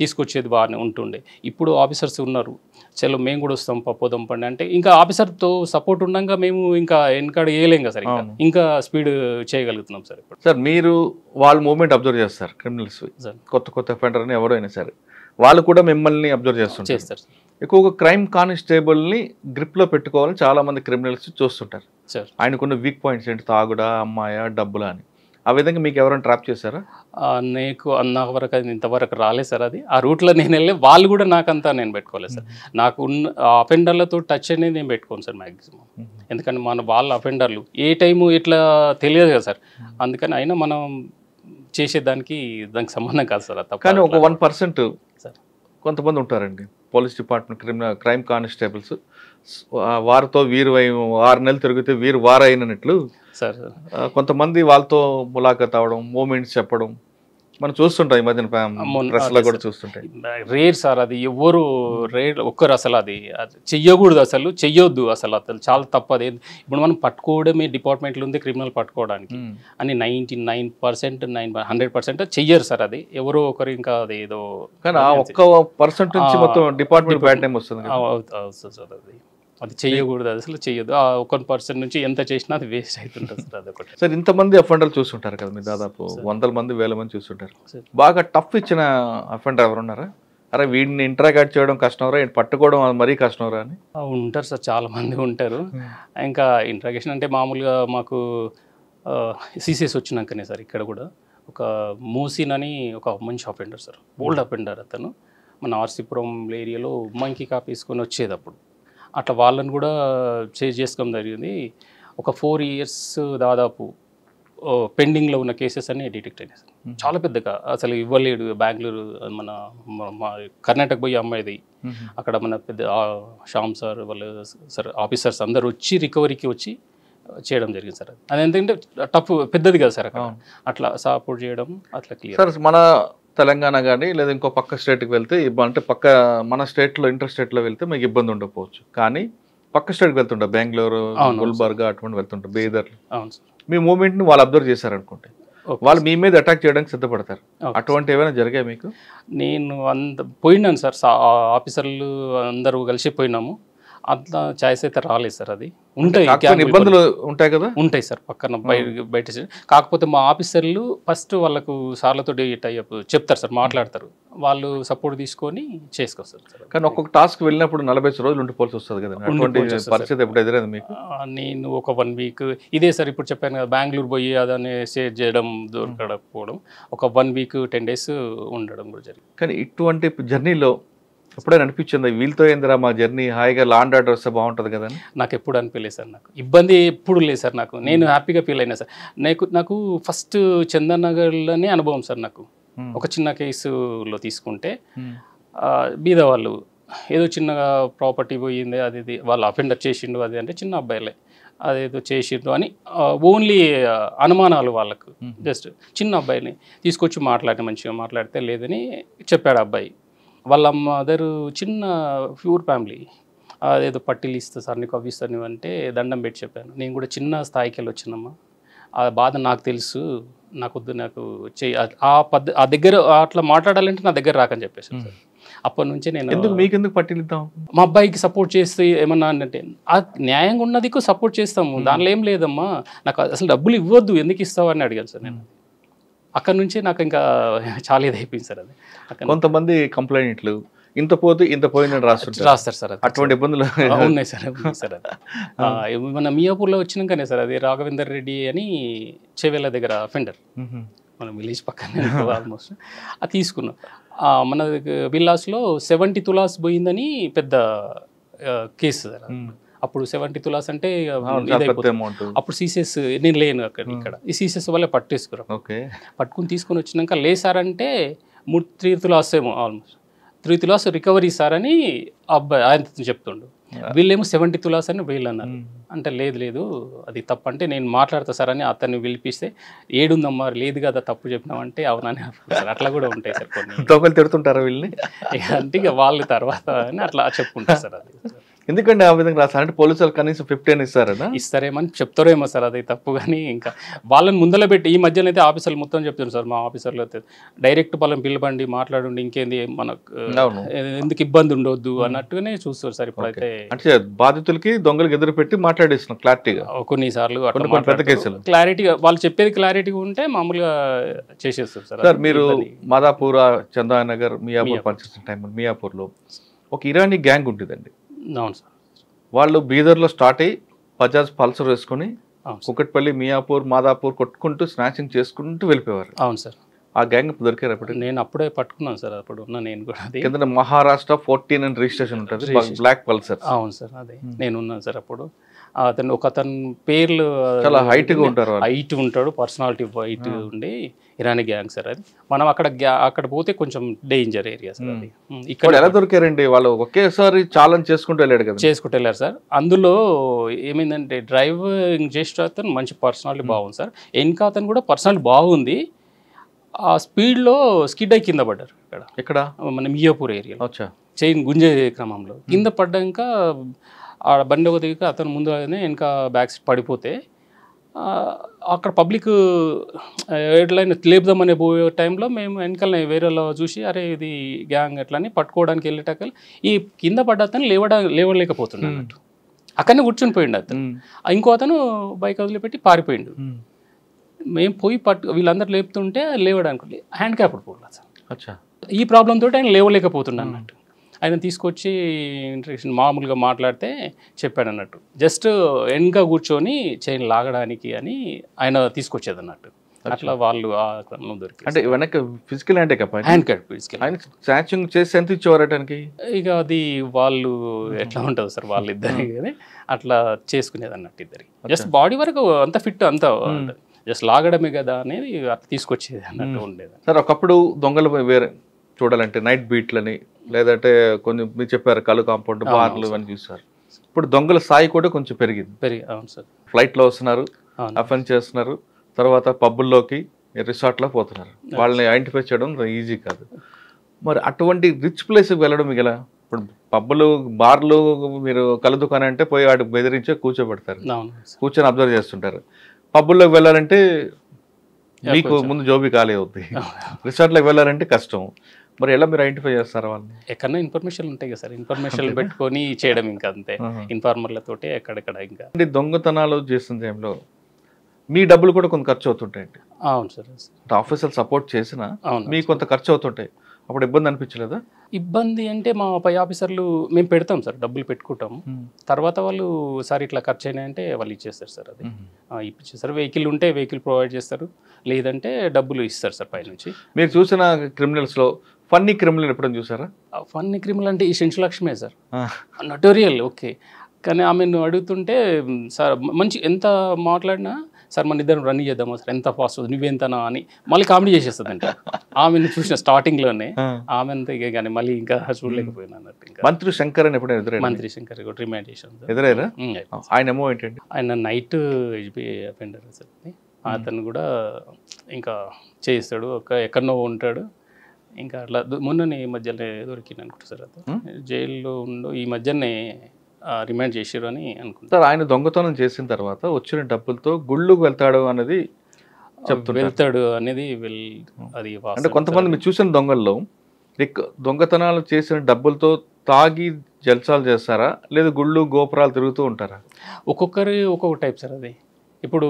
తీసుకొచ్చేది బాగానే ఉంటుండే. ఇప్పుడు ఆఫీసర్స్ ఉన్నారు, చలో మేము కూడా వస్తాం పోదాం పండి అంటే ఇంకా ఆఫీసర్తో సపోర్ట్ ఉండగా మేము ఇంకా వెనకాడ వేయలేం కదా సార్, ఇంకా స్పీడ్ చేయగలుగుతున్నాం సార్. ఇప్పుడు సార్ మీరు వాళ్ళ మూవ్మెంట్ అబ్జర్వ్ చేస్తారు, క్రిమినల్స్ కొత్త అఫెండర్ అని ఎవరైనా సరే వాళ్ళు కూడా మిమ్మల్ని అబ్జర్వ్ చేస్తారు. ఎక్కువగా క్రైమ్ కానిస్టేబుల్ని గ్రిప్లో పెట్టుకోవాలని చాలామంది క్రిమినల్స్ చూస్తుంటారు. సార్ ఆయనకున్న వీక్ పాయింట్స్ ఏంటి? తాగుడా, అమ్మాయా, డబ్బులా అని. ఆ విధంగా మీకు ఎవరైనా ట్రాప్ చేశారా? నీకు అన్న వరకు అది ఇంతవరకు రాలేదు సార్. అది ఆ రూట్లో నేను వెళ్ళి వాళ్ళు కూడా నాకంతా నేను పెట్టుకోలేదు సార్. నాకు ఉన్న అఫెండర్లతో టచ్ అనేది నేను పెట్టుకోను సార్ మ్యాక్సిమం. ఎందుకంటే మన వాళ్ళ అఫెండర్లు ఏ టైము ఇట్లా తెలియదు కదా సార్. అందుకని అయినా మనం చేసేదానికి దానికి సంబంధం కాదు సార్. తప్ప కానీ ఒక 1% సార్ కొంతమంది ఉంటారండి పోలీస్ డిపార్ట్మెంట్ క్రైమ్ కానిస్టేబుల్స్, వారితో వీరు 6 నెలలు తిరిగితే వీరు వారైనట్లు సార్. కొంతమంది వాళ్ళతో ములాఖత్ అవ్వడం, మూమెంట్స్ చెప్పడం మనం చూస్తుంటాం. ఈ మధ్యన ప్రెస్లో కూడా చూస్తుంటాయి. Rare sir. అది ఎవరు రేర్ ఒక్కరు అసలు అది చెయ్యకూడదు, అసలు చెయ్యొద్దు అసలు. అసలు చాలా తప్పది. ఇప్పుడు మనం పట్టుకోవడమే డిపార్ట్మెంట్లో ఉంది క్రిమినల్ పట్టుకోవడానికి అని 99% 100% చెయ్యరు సార్. అది ఎవరో ఒకరు ఇంకా అది ఏదో కానీ ఆ ఒక్క % నుంచి మొత్తం డిపార్ట్మెంట్ బ్యాడ్ టైం వస్తుంది సార్. అది చెయ్యకూడదు, అది అసలు చెయ్యదు. ఆ 1% నుంచి ఎంత చేసినా అది వేస్ట్ అవుతుంటుంది సార్. అదొకటి సార్. ఇంతమంది అఫెండర్లు చూస్తుంటారు కదా మీరు, దాదాపు 100 మంది 1000 మంది చూస్తుంటారు. బాగా టఫ్ ఇచ్చిన అఫెండర్ ఎవరున్నారా? అరే వీడిని ఇంటరాగేట్ చేయడం కష్టంరా, పట్టుకోవడం మరీ కష్టంరా అని ఉంటారు సార్. చాలా మంది ఉంటారు. ఇంకా ఇంట్రాగేషన్ అంటే మామూలుగా మాకు సీసీఎస్ వచ్చినాకనే సార్ ఇక్కడ కూడా ఒక మూసిన్ అని ఒక మంచి అఫెండర్ సార్, బోల్డ్ అఫెండర్. అతను మన ఆర్సీపురం ఏరియాలో మంకీ కాపీ వేసుకొని వచ్చేది. అప్పుడు అట్లా వాళ్ళని కూడా చేజ్ చేసుకోవడం జరిగింది. ఒక 4 years దాదాపు పెండింగ్లో ఉన్న కేసెస్ అన్ని డిటెక్ట్ అయినాయి సార్. చాలా పెద్దగా అసలు ఇవ్వలేడు. బెంగళూరు మన కర్ణాటక పోయి అమ్మాయిది అక్కడ మన పెద్ద శ్యామ్ సార్ వాళ్ళు సార్ ఆఫీసర్స్ అందరు వచ్చి రికవరీకి వచ్చి చేయడం జరిగింది సార్. అది ఎందుకంటే టఫ్ పెద్దది కదా సార్. అక్కడ అట్లా సపోర్ట్ చేయడం అట్లా క్లియర్ సార్. మన తెలంగాణ కానీ లేదా ఇంకో పక్క స్టేట్కి వెళ్తే అంటే పక్క మన స్టేట్లో ఇంటర్ స్టేట్లో వెళ్తే మీకు ఇబ్బంది ఉండకపోవచ్చు, కానీ పక్క స్టేట్కి వెళ్తుంటా బెంగళూరు, గుల్బర్గా అటువంటి వెళ్తుంటా, బీదర్. అవును సార్. మీ మూమెంట్ని వాళ్ళు అబ్జర్వ్ చేశారనుకుంటే వాళ్ళు మీ మీద అటాక్ చేయడానికి సిద్ధపడతారు. అటువంటి ఏమైనా జరిగాయి మీకు? నేను పోయినాను సార్. ఆఫీసర్లు అందరూ కలిసి పోయినాము. అట్లా ఛాయిస్ అయితే రాలేదు సార్. అది ఉంటాయి, ఇబ్బందులు ఉంటాయి కదా. ఉంటాయి సార్ పక్కన బయట. కాకపోతే మా ఆఫీసర్లు ఫస్ట్ వాళ్ళకు సార్లతో టైప్ చెప్తారు సార్, మాట్లాడతారు. వాళ్ళు సపోర్ట్ తీసుకొని చేసుకొస్తారు సార్. కానీ ఒక్కొక్క టాస్క్ వెళ్ళినప్పుడు 40 రోజులు ఉండిపోవాల్సి వస్తుంది కదా. అటువంటి పరిస్థితి ఎప్పుడు ఎదురైంది మీకు? నేను ఒక 1 week ఇదే సార్. ఇప్పుడు చెప్పాను కదా బెంగళూరు పోయి అదని షేర్ చేయడం దొరకకపోవడం, ఒక 1 week 10 days ఉండడం కూడా జరిగింది. కానీ ఇటువంటి జర్నీలో ఎప్పుడైనా అనిపించింది వీళ్ళతో ఏందిరా మా జర్నీ, హాయిగా లాండ్ ఆర్డర్ వస్తే బాగుంటుంది కదా? నాకు ఎప్పుడు అనిపించలేదు సార్. నాకు ఇబ్బంది ఎప్పుడు లేదు సార్. నేను హ్యాపీగా ఫీల్ అయినా సార్. నాకు ఫస్ట్ చందన్ నగర్లోనే అనుభవం సార్. నాకు ఒక చిన్న కేసులో తీసుకుంటే బీద వాళ్ళు ఏదో చిన్నగా ప్రాపర్టీ పోయింది, అది వాళ్ళు అఫెండర్ చేసిండు, అది అంటే చిన్న అబ్బాయిలే అదేదో చేసిండు అని ఓన్లీ అనుమానాలు వాళ్ళకు. జస్ట్ చిన్న అబ్బాయిని తీసుకొచ్చి మంచిగా మాట్లాడితే లేదని చెప్పాడు అబ్బాయి. వాళ్ళ మదరు చిన్న ప్యూర్ ఫ్యామిలీ, అదేదో పట్టీలు ఇస్తా సార్ నీకు అవి ఇస్తాను అంటే దండం పెట్టి చెప్పాను. నేను కూడా చిన్న స్థాయికి వెళ్ళి వచ్చినమ్మా, ఆ బాధ నాకు తెలుసు, నాకొద్దు, నాకు ఆ దగ్గర అట్లా మాట్లాడాలంటే నా దగ్గర రాకని చెప్పేసాను సార్. అప్పటి నుంచి నేను మీకెందుకు పట్టీలు ఇద్దాం, మా అబ్బాయికి సపోర్ట్ చేస్తే ఏమన్నా అంటే ఆ న్యాయంగా ఉన్నది సపోర్ట్ చేస్తాము, దానిలో ఏం లేదమ్మా, నాకు అసలు డబ్బులు ఇవ్వద్దు, ఎందుకు ఇస్తావు అని అడిగాను సార్ నేను. అక్కడ నుంచి నాకు ఇంకా చాలా ఇది అయిపోయింది సార్. అది కొంతమంది కంప్లైంట్లు ఇంత పోతే ఇంత పోయిందని రాస్తారు సార్. అటువంటి ఇబ్బందులు ఉన్నాయి సార్. సార్ అది మన మియాపూర్లో వచ్చినాకనే సార్. అది రాఘవేందర్ రెడ్డి అని చెవేల దగ్గర అఫెండర్, మన విలేజ్ పక్కనే ఆల్మోస్ట్. అది తీసుకున్నాం. మన విల్లాస్లో 70 తులాస్ పోయిందని పెద్ద కేసు సార్. అప్పుడు 70 తులాస్ అంటే అప్పుడు సీసెస్ నేను లేను ఇక్కడ. ఈ సీసెస్ వల్ల పట్టేసుకున్నాం. పట్టుకుని తీసుకుని వచ్చినాక లేసారంటే 3 తులాస్ ఏమో, ఆల్మోస్ట్ 3 తులాస్ రికవరీ సార్ అని అబ్బాయి ఆయన చెప్తుండు. వీళ్ళేమో 70 తులాస్ అని వీళ్ళు అన్నారు. అంటే లేదు అది తప్పు అంటే నేను మాట్లాడతా సార్ అని అతన్ని పిలిపిస్తే, ఏడుందమ్మా లేదు కదా తప్పు చెప్పినామంటే అవునని అట్లా కూడా ఉంటాయి సార్. కొన్ని తిడుతుంటారా వీళ్ళని అంటే ఇక వాళ్ళు తర్వాత అని అట్లా చెప్పుకుంటారు సార్. అది ఎందుకంటే ఆ విధంగా రాస్తారంటే పోలీసులు కనీసం 15 ఇస్తారేమో చెప్తారేమో సార్. అది తప్పు. కానీ ఇంకా వాళ్ళని ముందర పెట్టి ఈ మధ్యన అయితే ఆఫీసర్లు మొత్తం చెప్తున్నారు సార్. మా ఆఫీసర్లు అయితే డైరెక్ట్ వాళ్ళని పిలవండి, మాట్లాడండి, ఇంకేంది మనకు ఎందుకు ఇబ్బంది ఉండొద్దు అన్నట్టుగానే చూస్తారు సార్. ఇప్పుడైతే అంటే బాధితులకి దొంగలకు ఎదురు పెట్టి మాట్లాడేస్తున్నాం క్లారిటీగా. కొన్నిసార్లు పెద్ద కేసులు క్లారిటీగా వాళ్ళు చెప్పేది క్లారిటీగా ఉంటే మామూలుగా చేసేస్తారు సార్. సార్ మీరు మాదాపూర్, చందానగర్, మియాపూర్ పనిచేస్తున్న టైం మియాపూర్లో ఒక ఇరానీ గ్యాంగ్ ఉంటుందండి. అవును సార్. వాళ్ళు బీదర్లో స్టార్ట్ అయ్యి బజాజ్ పల్సర్ వేసుకొని అవును సార్. కుకట్పల్లి, మియాపూర్, మాదాపూర్ కొట్టుకుంటూ స్నాచింగ్ చేసుకుంటూ వెళ్ళిపోయేవారు. అవును సార్. ఆ గ్యాంగ్ దొరికారు అప్పుడు. నేను అప్పుడే పట్టుకున్నాను సార్, అప్పుడు ఉన్నా నేను కూడా. అది కింద మహారాష్ట్ర 14 అని రిజిస్ట్రేషన్ ఉంటుంది, బ్లాక్ పల్సర్. అవును సార్, అదే నేను ఉన్నాను సార్ అప్పుడు. అతను పేర్లు చాలా హైట్గా ఉంటారు, హైట్ ఉంటాడు, పర్సనాలిటీ వైట్ ఉండి ఇరానీ గ్యాంగ్ సార్. అది మనం అక్కడ పోతే కొంచెం డేంజర్ ఏరియా సార్ అది. ఇక్కడ ఎలా దొరికారండి వాళ్ళు? ఒకేసారి ఛాలెంజ్ చేసుకుంటూ వెళ్ళాడు కదా. చేసుకుంటూ వెళ్ళారు సార్. అందులో ఏమైందంటే డ్రైవింగ్ చేసిన అతను మంచి పర్సనాలిటీ బాగుంది సార్. ఇంకా అతను కూడా పర్సనాలిటీ బాగుంది. ఆ స్పీడ్లో స్కిడ్ అయి కింద పడ్డారు ఇక్కడ మన మియాపూర్ ఏరియాలో. చైన్ గుంజే క్రమంలో కింద పడ్డాక ఆ బండి ఒక దిగక అతను ముందుగానే వెనక బ్యాక్ సైడ్ పడిపోతే అక్కడ పబ్లిక్ ఎట్లయినా లేపుదామనే పోయే టైంలో మేము వెనకాలనే వేరేలో చూసి అరే ఇది గ్యాంగ్ ఎట్లని పట్టుకోవడానికి వెళ్ళేటక్కలు ఈ కింద పడ్డ అతను లేవలేకపోతున్నాడు అన్నట్టు. అక్కడనే కూర్చొని పోయిండు అతను. ఇంకో అతను బైక్ వదిలిపెట్టి పారిపోయిండు. మేము పోయి వీళ్ళందరూ లేపుతుంటే లేవడానికి హ్యాండ్ క్యాప్డ్ పోలేదు సార్. ఈ ప్రాబ్లం తోటి ఆయన లేవలేకపోతున్నాడు అన్నట్టు. ఆయన తీసుకొచ్చి ఇంట్రెక్షన్ మామూలుగా మాట్లాడితే చెప్పాడు అన్నట్టు. జస్ట్ వెనక కూర్చొని చైన్ లాగడానికి అని ఆయన తీసుకొచ్చేది అన్నట్టు. అట్లా వాళ్ళు ఆ క్రమంలో దొరికి అంటే వెనక physical hand cap physical snatching చేసి ఎంత ఇచ్చేవారటానికి ఇక అది వాళ్ళు ఎట్లా ఉంటుంది సార్ వాళ్ళిద్దరికి కానీ అట్లా చేసుకునేది అన్నట్టు ఇద్దరికి. జస్ట్ బాడీ వరకు అంత ఫిట్ అంత జస్ట్ లాగడమే కదా అనేది అట్లా తీసుకొచ్చేది అన్నట్టు ఉండేది సార్. ఒకప్పుడు దొంగలు వేరే చూడాలంటే నైట్ బీట్లని లేదంటే కొన్ని మీరు చెప్పారు కళ్ళు కాంపౌండ్ బార్లు అని చూస్తారు. ఇప్పుడు దొంగల స్థాయి కూడా కొంచెం పెరిగింది. అవును సార్. ఫ్లైట్లో వస్తున్నారు, అఫెన్స్ చేస్తున్నారు, తర్వాత పబ్బుల్లోకి రిసార్ట్లో పోతున్నారు. వాళ్ళని ఐడెంటిఫై చేయడం ఈజీ కాదు. మరి అటువంటి రిచ్ ప్లేస్కి వెళ్ళడం మీకు ఎలా? ఇప్పుడు పబ్బులు బార్లు మీరు కళ్ళు దుకాణం అంటే పోయి వాటికి బెదిరించే కూర్చోబెడతారు, కూర్చొని అబ్జర్వ్ చేస్తుంటారు. పబ్బుల్లోకి వెళ్ళాలంటే మీకు ముందు జోబీ ఖాళీ అవుతుంది, రిసార్ట్లోకి వెళ్ళాలంటే కష్టం. మరి ఎలా మీరు ఐడెంటిఫై చేస్తారు వాళ్ళని? ఎక్కడన్నా ఇన్ఫర్మేషన్ ఉంటాయి కదా సార్, ఇన్ఫర్మేషన్ పెట్టుకొని చేయడం ఇంకా అంతే, ఇన్ఫార్మర్లతోటి ఎక్కడెక్కడ. ఇంకా దొంగతనాలు చేసిన టైంలో మీ డబ్బులు కూడా కొంత ఖర్చు అవుతుంటాయండి. అవును సార్. ఆఫీసర్ సపోర్ట్ చేసినా మీకు కొంత ఖర్చు అవుతుంటాయి. అప్పుడు ఇబ్బంది అనిపించలేదా? ఇబ్బంది అంటే మా పై ఆఫీసర్లు మేము పెడతాం సార్, డబ్బులు పెట్టుకుంటాం. తర్వాత వాళ్ళు సార్ ఇట్లా ఖర్చు అయినాయంటే వాళ్ళు ఇచ్చేస్తారు సార్. అది ఇప్పించేస్తారు. వెహికల్ ఉంటే వెహికల్ ప్రొవైడ్ చేస్తారు, లేదంటే డబ్బులు ఇస్తారు సార్ పైనుంచి. మీరు చూసిన క్రిమినల్స్లో ఫన్నీ క్రిమినల్ ఎప్పుడైనా చూసారా? ఫన్నీ క్రిమినల్ అంటే ఈ సెంచులక్ష్మే సార్, నటోరియల్. ఓకే, కానీ ఆమెను అడుగుతుంటే సార్ మంచి ఎంత మాట్లాడినా సార్ మన ఇద్దరం రన్ చేద్దామా సార్, ఎంత ఫాస్ట్ నువ్వెంతనా అని మళ్ళీ కామెడీ చేసేస్తుంది. అంటే ఆమెను చూసిన స్టార్టింగ్లోనే ఆమె అంతా కానీ మళ్ళీ ఇంకా చూడలేకపోయినా అన్నట్టు. ఇంకా మంత్రి శంకర్ అని ఎప్పుడైనా ఎదురైనా? మంత్రి శంకర్ రిమాండ్ చేశాను. ఎదురైనా? ఆయన ఏమో ఏంటండి, ఆయన నైట్ హెచ్బిఐ అఫెండర్ సార్. అతను కూడా ఇంకా చేస్తాడు, ఎక్కడనో ఉంటాడు. ఇంకా అట్లా మొన్ననే ఈ మధ్యలో దొరికింది అనుకుంటా సార్. అతను జైల్లో ఈ మధ్యనే రిమాండ్ చేసారు అని అనుకుంటారు. సార్ ఆయన దొంగతనం చేసిన తర్వాత వచ్చిన డబ్బులతో గుళ్ళకు వెళ్తాడు అనేది వెళ్తాడు అనేది అది అంటే కొంతమంది మీరు చూసిన దొంగల్లో దొంగతనాలు చేసిన డబ్బులతో తాగి జల్సాలు చేస్తారా, లేదా గుళ్ళు గోపురాలు తిరుగుతూ ఉంటారా? ఒక్కొక్కరు ఒక్కొక్క టైప్ సార్. అది ఇప్పుడు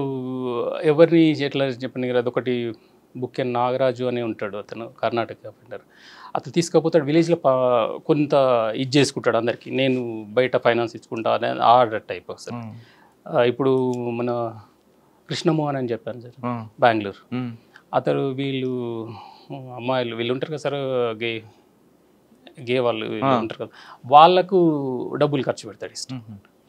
ఎవరిని ఎట్లా చెప్పండి కదా, అదొకటి బుక్కెన్ నాగరాజు అని ఉంటాడు, అతను కర్ణాటక అఫెండర్. అతను తీసుకపోతాడు విలేజ్లో కొంత ఇది చేసుకుంటాడు అందరికీ, నేను బయట ఫైనాన్స్ ఇచ్చుకుంటా అనే ఆర్డర్ టైప్ సార్. ఇప్పుడు మన కృష్ణమోహన్ అని చెప్పాను సార్, బెంగళూరు. అతను వీళ్ళు అమ్మాయిలు వీళ్ళు ఉంటారు కదా సార్, గే వాళ్ళు ఉంటారు కదా, వాళ్ళకు డబ్బులు ఖర్చు పెడతాడు, ఇష్టం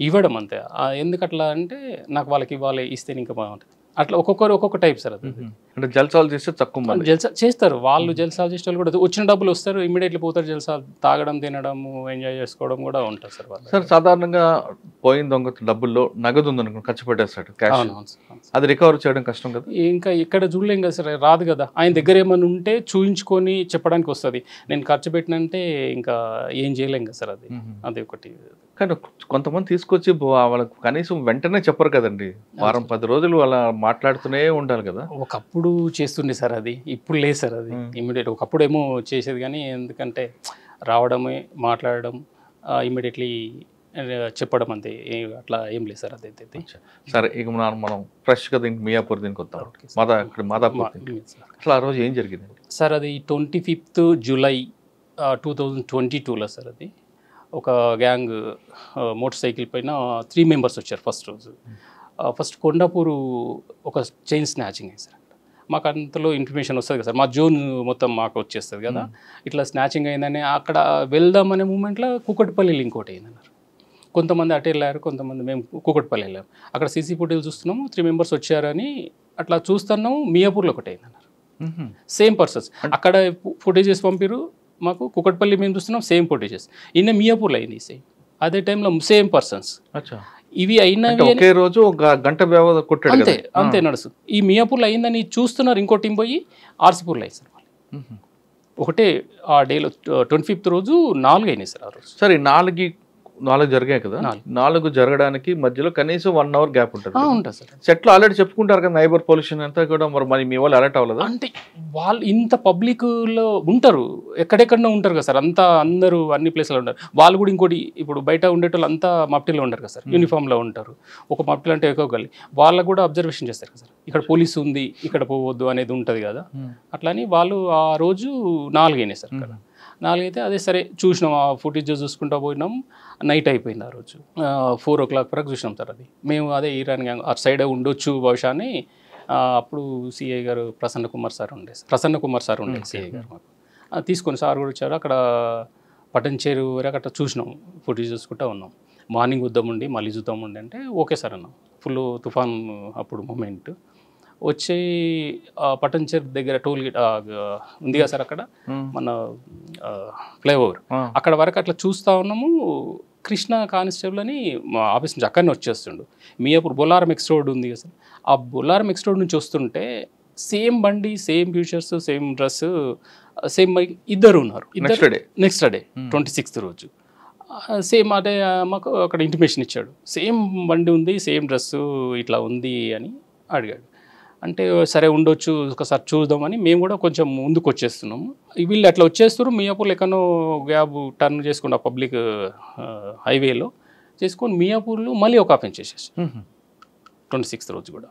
ఇవ్వడం అంతే. ఎందుకట్లా అంటే నాకు వాళ్ళకి ఇవ్వాలి, ఇస్తే ఇంకా బాగుంటుంది. అట్లా ఒక్కొక్కరు ఒక్కొక్క టైప్ సార్. అది అంటే జల్సాలు చేస్తే తక్కువ జల్సా చేస్తారు వాళ్ళు, జల్సాలు చేసే వాళ్ళు కూడా వచ్చిన డబ్బులు వస్తారు, ఇమీడియట్లీ పోతారు. జల్సాలు తాగడం, తినడము, ఎంజాయ్ చేసుకోవడం కూడా ఉంటుంది సార్ వాళ్ళు. సార్ సాధారణంగా పోయిన దొంగ డబ్బుల్లో నగదు ఉందనుకో ఖర్చు పెట్టేస్తాడు, అది రికవర్ చేయడం కష్టం కదా. ఇంకా ఇక్కడ చూడలేం కదా సార్, రాదు కదా. ఆయన దగ్గర ఏమైనా ఉంటే చూయించుకొని చెప్పడానికి వస్తుంది. నేను ఖర్చు పెట్టినంటే ఇంకా ఏం చేయలేం కదా సార్. అది ఒకటి. కానీ కొంతమంది తీసుకొచ్చి వాళ్ళకు కనీసం వెంటనే చెప్పరు కదండి, వారం 10 రోజులు అలా మాట్లాడుతూనే ఉండాలి కదా. ఒకప్పుడు చేస్తుండే సార్, అది ఇప్పుడు లేదు సార్. అది ఇమీడియట్ ఒకప్పుడు ఏమో చేసేది, కానీ ఎందుకంటే రావడమే మాట్లాడడం ఇమీడియట్లీ చెప్పడం అంతే, అట్లా ఏం లేదు సార్. అదైతే సరే. ఇక మనం ఫ్రెష్గా దీనికి మియాపూర్ దీనికి వద్దాం. మాదాపూర్ అసలు ఆ రోజు ఏం జరిగింది సార్? అది 25th జూలై 2022లో సార్. అది ఒక గ్యాంగ్ మోటార్ సైకిల్ పైన 3 మెంబర్స్ వచ్చారు ఫస్ట్ రోజు. ఫస్ట్ కొండాపూరు ఒక చైన్ స్నాచింగ్ అయింది సార్. మాకు అంతలో ఇన్ఫర్మేషన్ వస్తుంది కదా సార్, మా జోన్ మొత్తం మాకు వచ్చేస్తుంది కదా, ఇట్లా స్నాచింగ్ అయిందని అక్కడ వెళ్దామనే మూమెంట్లో కూకట్పల్లిలో ఇంకోటి అయిందన్నారు. కొంతమంది అటు వెళ్ళారు, కొంతమంది మేము కూకట్పల్లి వెళ్ళాము. అక్కడ సీసీ ఫుటేజ్ చూస్తున్నాము, 3 మెంబర్స్ వచ్చారని అట్లా చూస్తున్నాము. మియాపూర్లో ఒకటి అయిందన్నారు, సేమ్ పర్సన్స్. అక్కడ ఫుటేజెస్ పంపిరు మాకు, కూకట్పల్లి మేము చూస్తున్నాం సేమ్ ఫుటేజెస్. ఇన్న మియాపూర్లో అయింది సేమ్, అదే టైంలో సేమ్ పర్సన్స్. ఇవి అయినవి ఒకే రోజు ఒక గంట వ్యవధి కొట్టాడు, అంతే అంతే నడుస్తుంది. ఈ మియాపూర్లో అయిందని చూస్తున్నారు, ఇంకో టీం పోయి ఆర్సీపూర్లో అయింది సార్. ఒకటే ఆ డేలో 25th రోజు 4 అయినాయి సార్ ఆ రోజు. సరే, 4 జరిగాయి కదా, 4 జరగడానికి మధ్యలో కనీసం 1 hour గ్యాప్ ఉంటుంది. ఉంటుంది సార్. సెట్లో ఆల్రెడీ చెప్పుకుంటారు కదా నైబర్ పొల్యూషన్ అంతా కూడా, మరి మీ వాళ్ళు అలర్ట్ అవ్వలేదు అంటే వాళ్ళు ఇంత పబ్లిక్లో ఉంటారు, ఎక్కడెక్కడో ఉంటారు కదా సార్, అంతా అందరూ అన్ని ప్లేస్లో ఉంటారు. వాళ్ళు కూడా ఇంకోటి ఇప్పుడు బయట ఉండేటోళ్ళు అంతా మప్టిలో ఉంటారు కదా సార్, యూనిఫామ్లో ఉంటారు. ఒక మప్టిలో అంటే ఎక్కువ గల్లి వాళ్ళకు కూడా అబ్జర్వేషన్ చేస్తారు కదా సార్, ఇక్కడ పోలీసు ఉంది ఇక్కడ పోవద్దు అనేది ఉంటుంది కదా. అట్లని వాళ్ళు ఆ రోజు 4 అయినాయి సార్. అక్కడ 4 అయితే అదే సరే చూసినాం, ఆ ఫుటేజ్ చూసుకుంటూ పోయినాం. నైట్ అయిపోయింది ఆ రోజు, 4 o'clock వరకు చూసినాం సార్. అది మేము అదే ఈరాన్ గ్యాంగ్ ఆ సైడే ఉండొచ్చు బహుశా అని. అప్పుడు సిఐ గారు ప్రసన్న కుమార్ సార్ ఉండే సిఐ గారు మాకు తీసుకొని సార్ కూడా వచ్చారు. అక్కడ పటంచేరు వరకు అట్లా చూసినాం, ఫుటేజ్ చూసుకుంటూ ఉన్నాం. మార్నింగ్ వద్దామండి మళ్ళీ చూద్దామండి అంటే ఓకే సార్ అన్నాం. ఫుల్ తుఫాన్ అప్పుడు మూమెంట్ వచ్చి పటంచేరు దగ్గర టోల్ గేట్ ఉంది కదా సార్, అక్కడ మన ఫ్లైఓవర్ అక్కడ వరకు అట్లా చూస్తూ ఉన్నాము. కృష్ణ కానిస్టేబుల్ అని మా ఆఫీస్ నుంచి అక్కడనే వచ్చేస్తుండు. మియాపూర్ బొల్లారం ఎక్స్ రోడ్ ఉంది కదా సార్, ఆ బొల్లారం ఎక్స్ రోడ్ నుంచి వస్తుంటే సేమ్ బండి, same futures, same dress, same bike, ఇద్దరు ఉన్నారు. నెక్స్ట్ డే 26th రోజు సేమ్ అదే మాకు అక్కడ ఇంటిమేషన్ ఇచ్చాడు. సేమ్ బండి ఉంది, సేమ్ డ్రెస్సు ఇట్లా ఉంది అని అడిగాడు. అంటే సరే ఉండొచ్చు ఒకసారి చూద్దామని మేము కూడా కొంచెం ముందుకు వచ్చేస్తున్నాము. వీళ్ళు అట్లా వచ్చేస్తారు, మియాపూర్లో ఎక్కడో గ్యాబ్ టర్న్ చేసుకుని ఆ పబ్లిక్ హైవేలో చేసుకొని మియాపూర్లో మళ్ళీ ఒక ఆఫెన్స్ చేసేసి 26th రోజు కూడా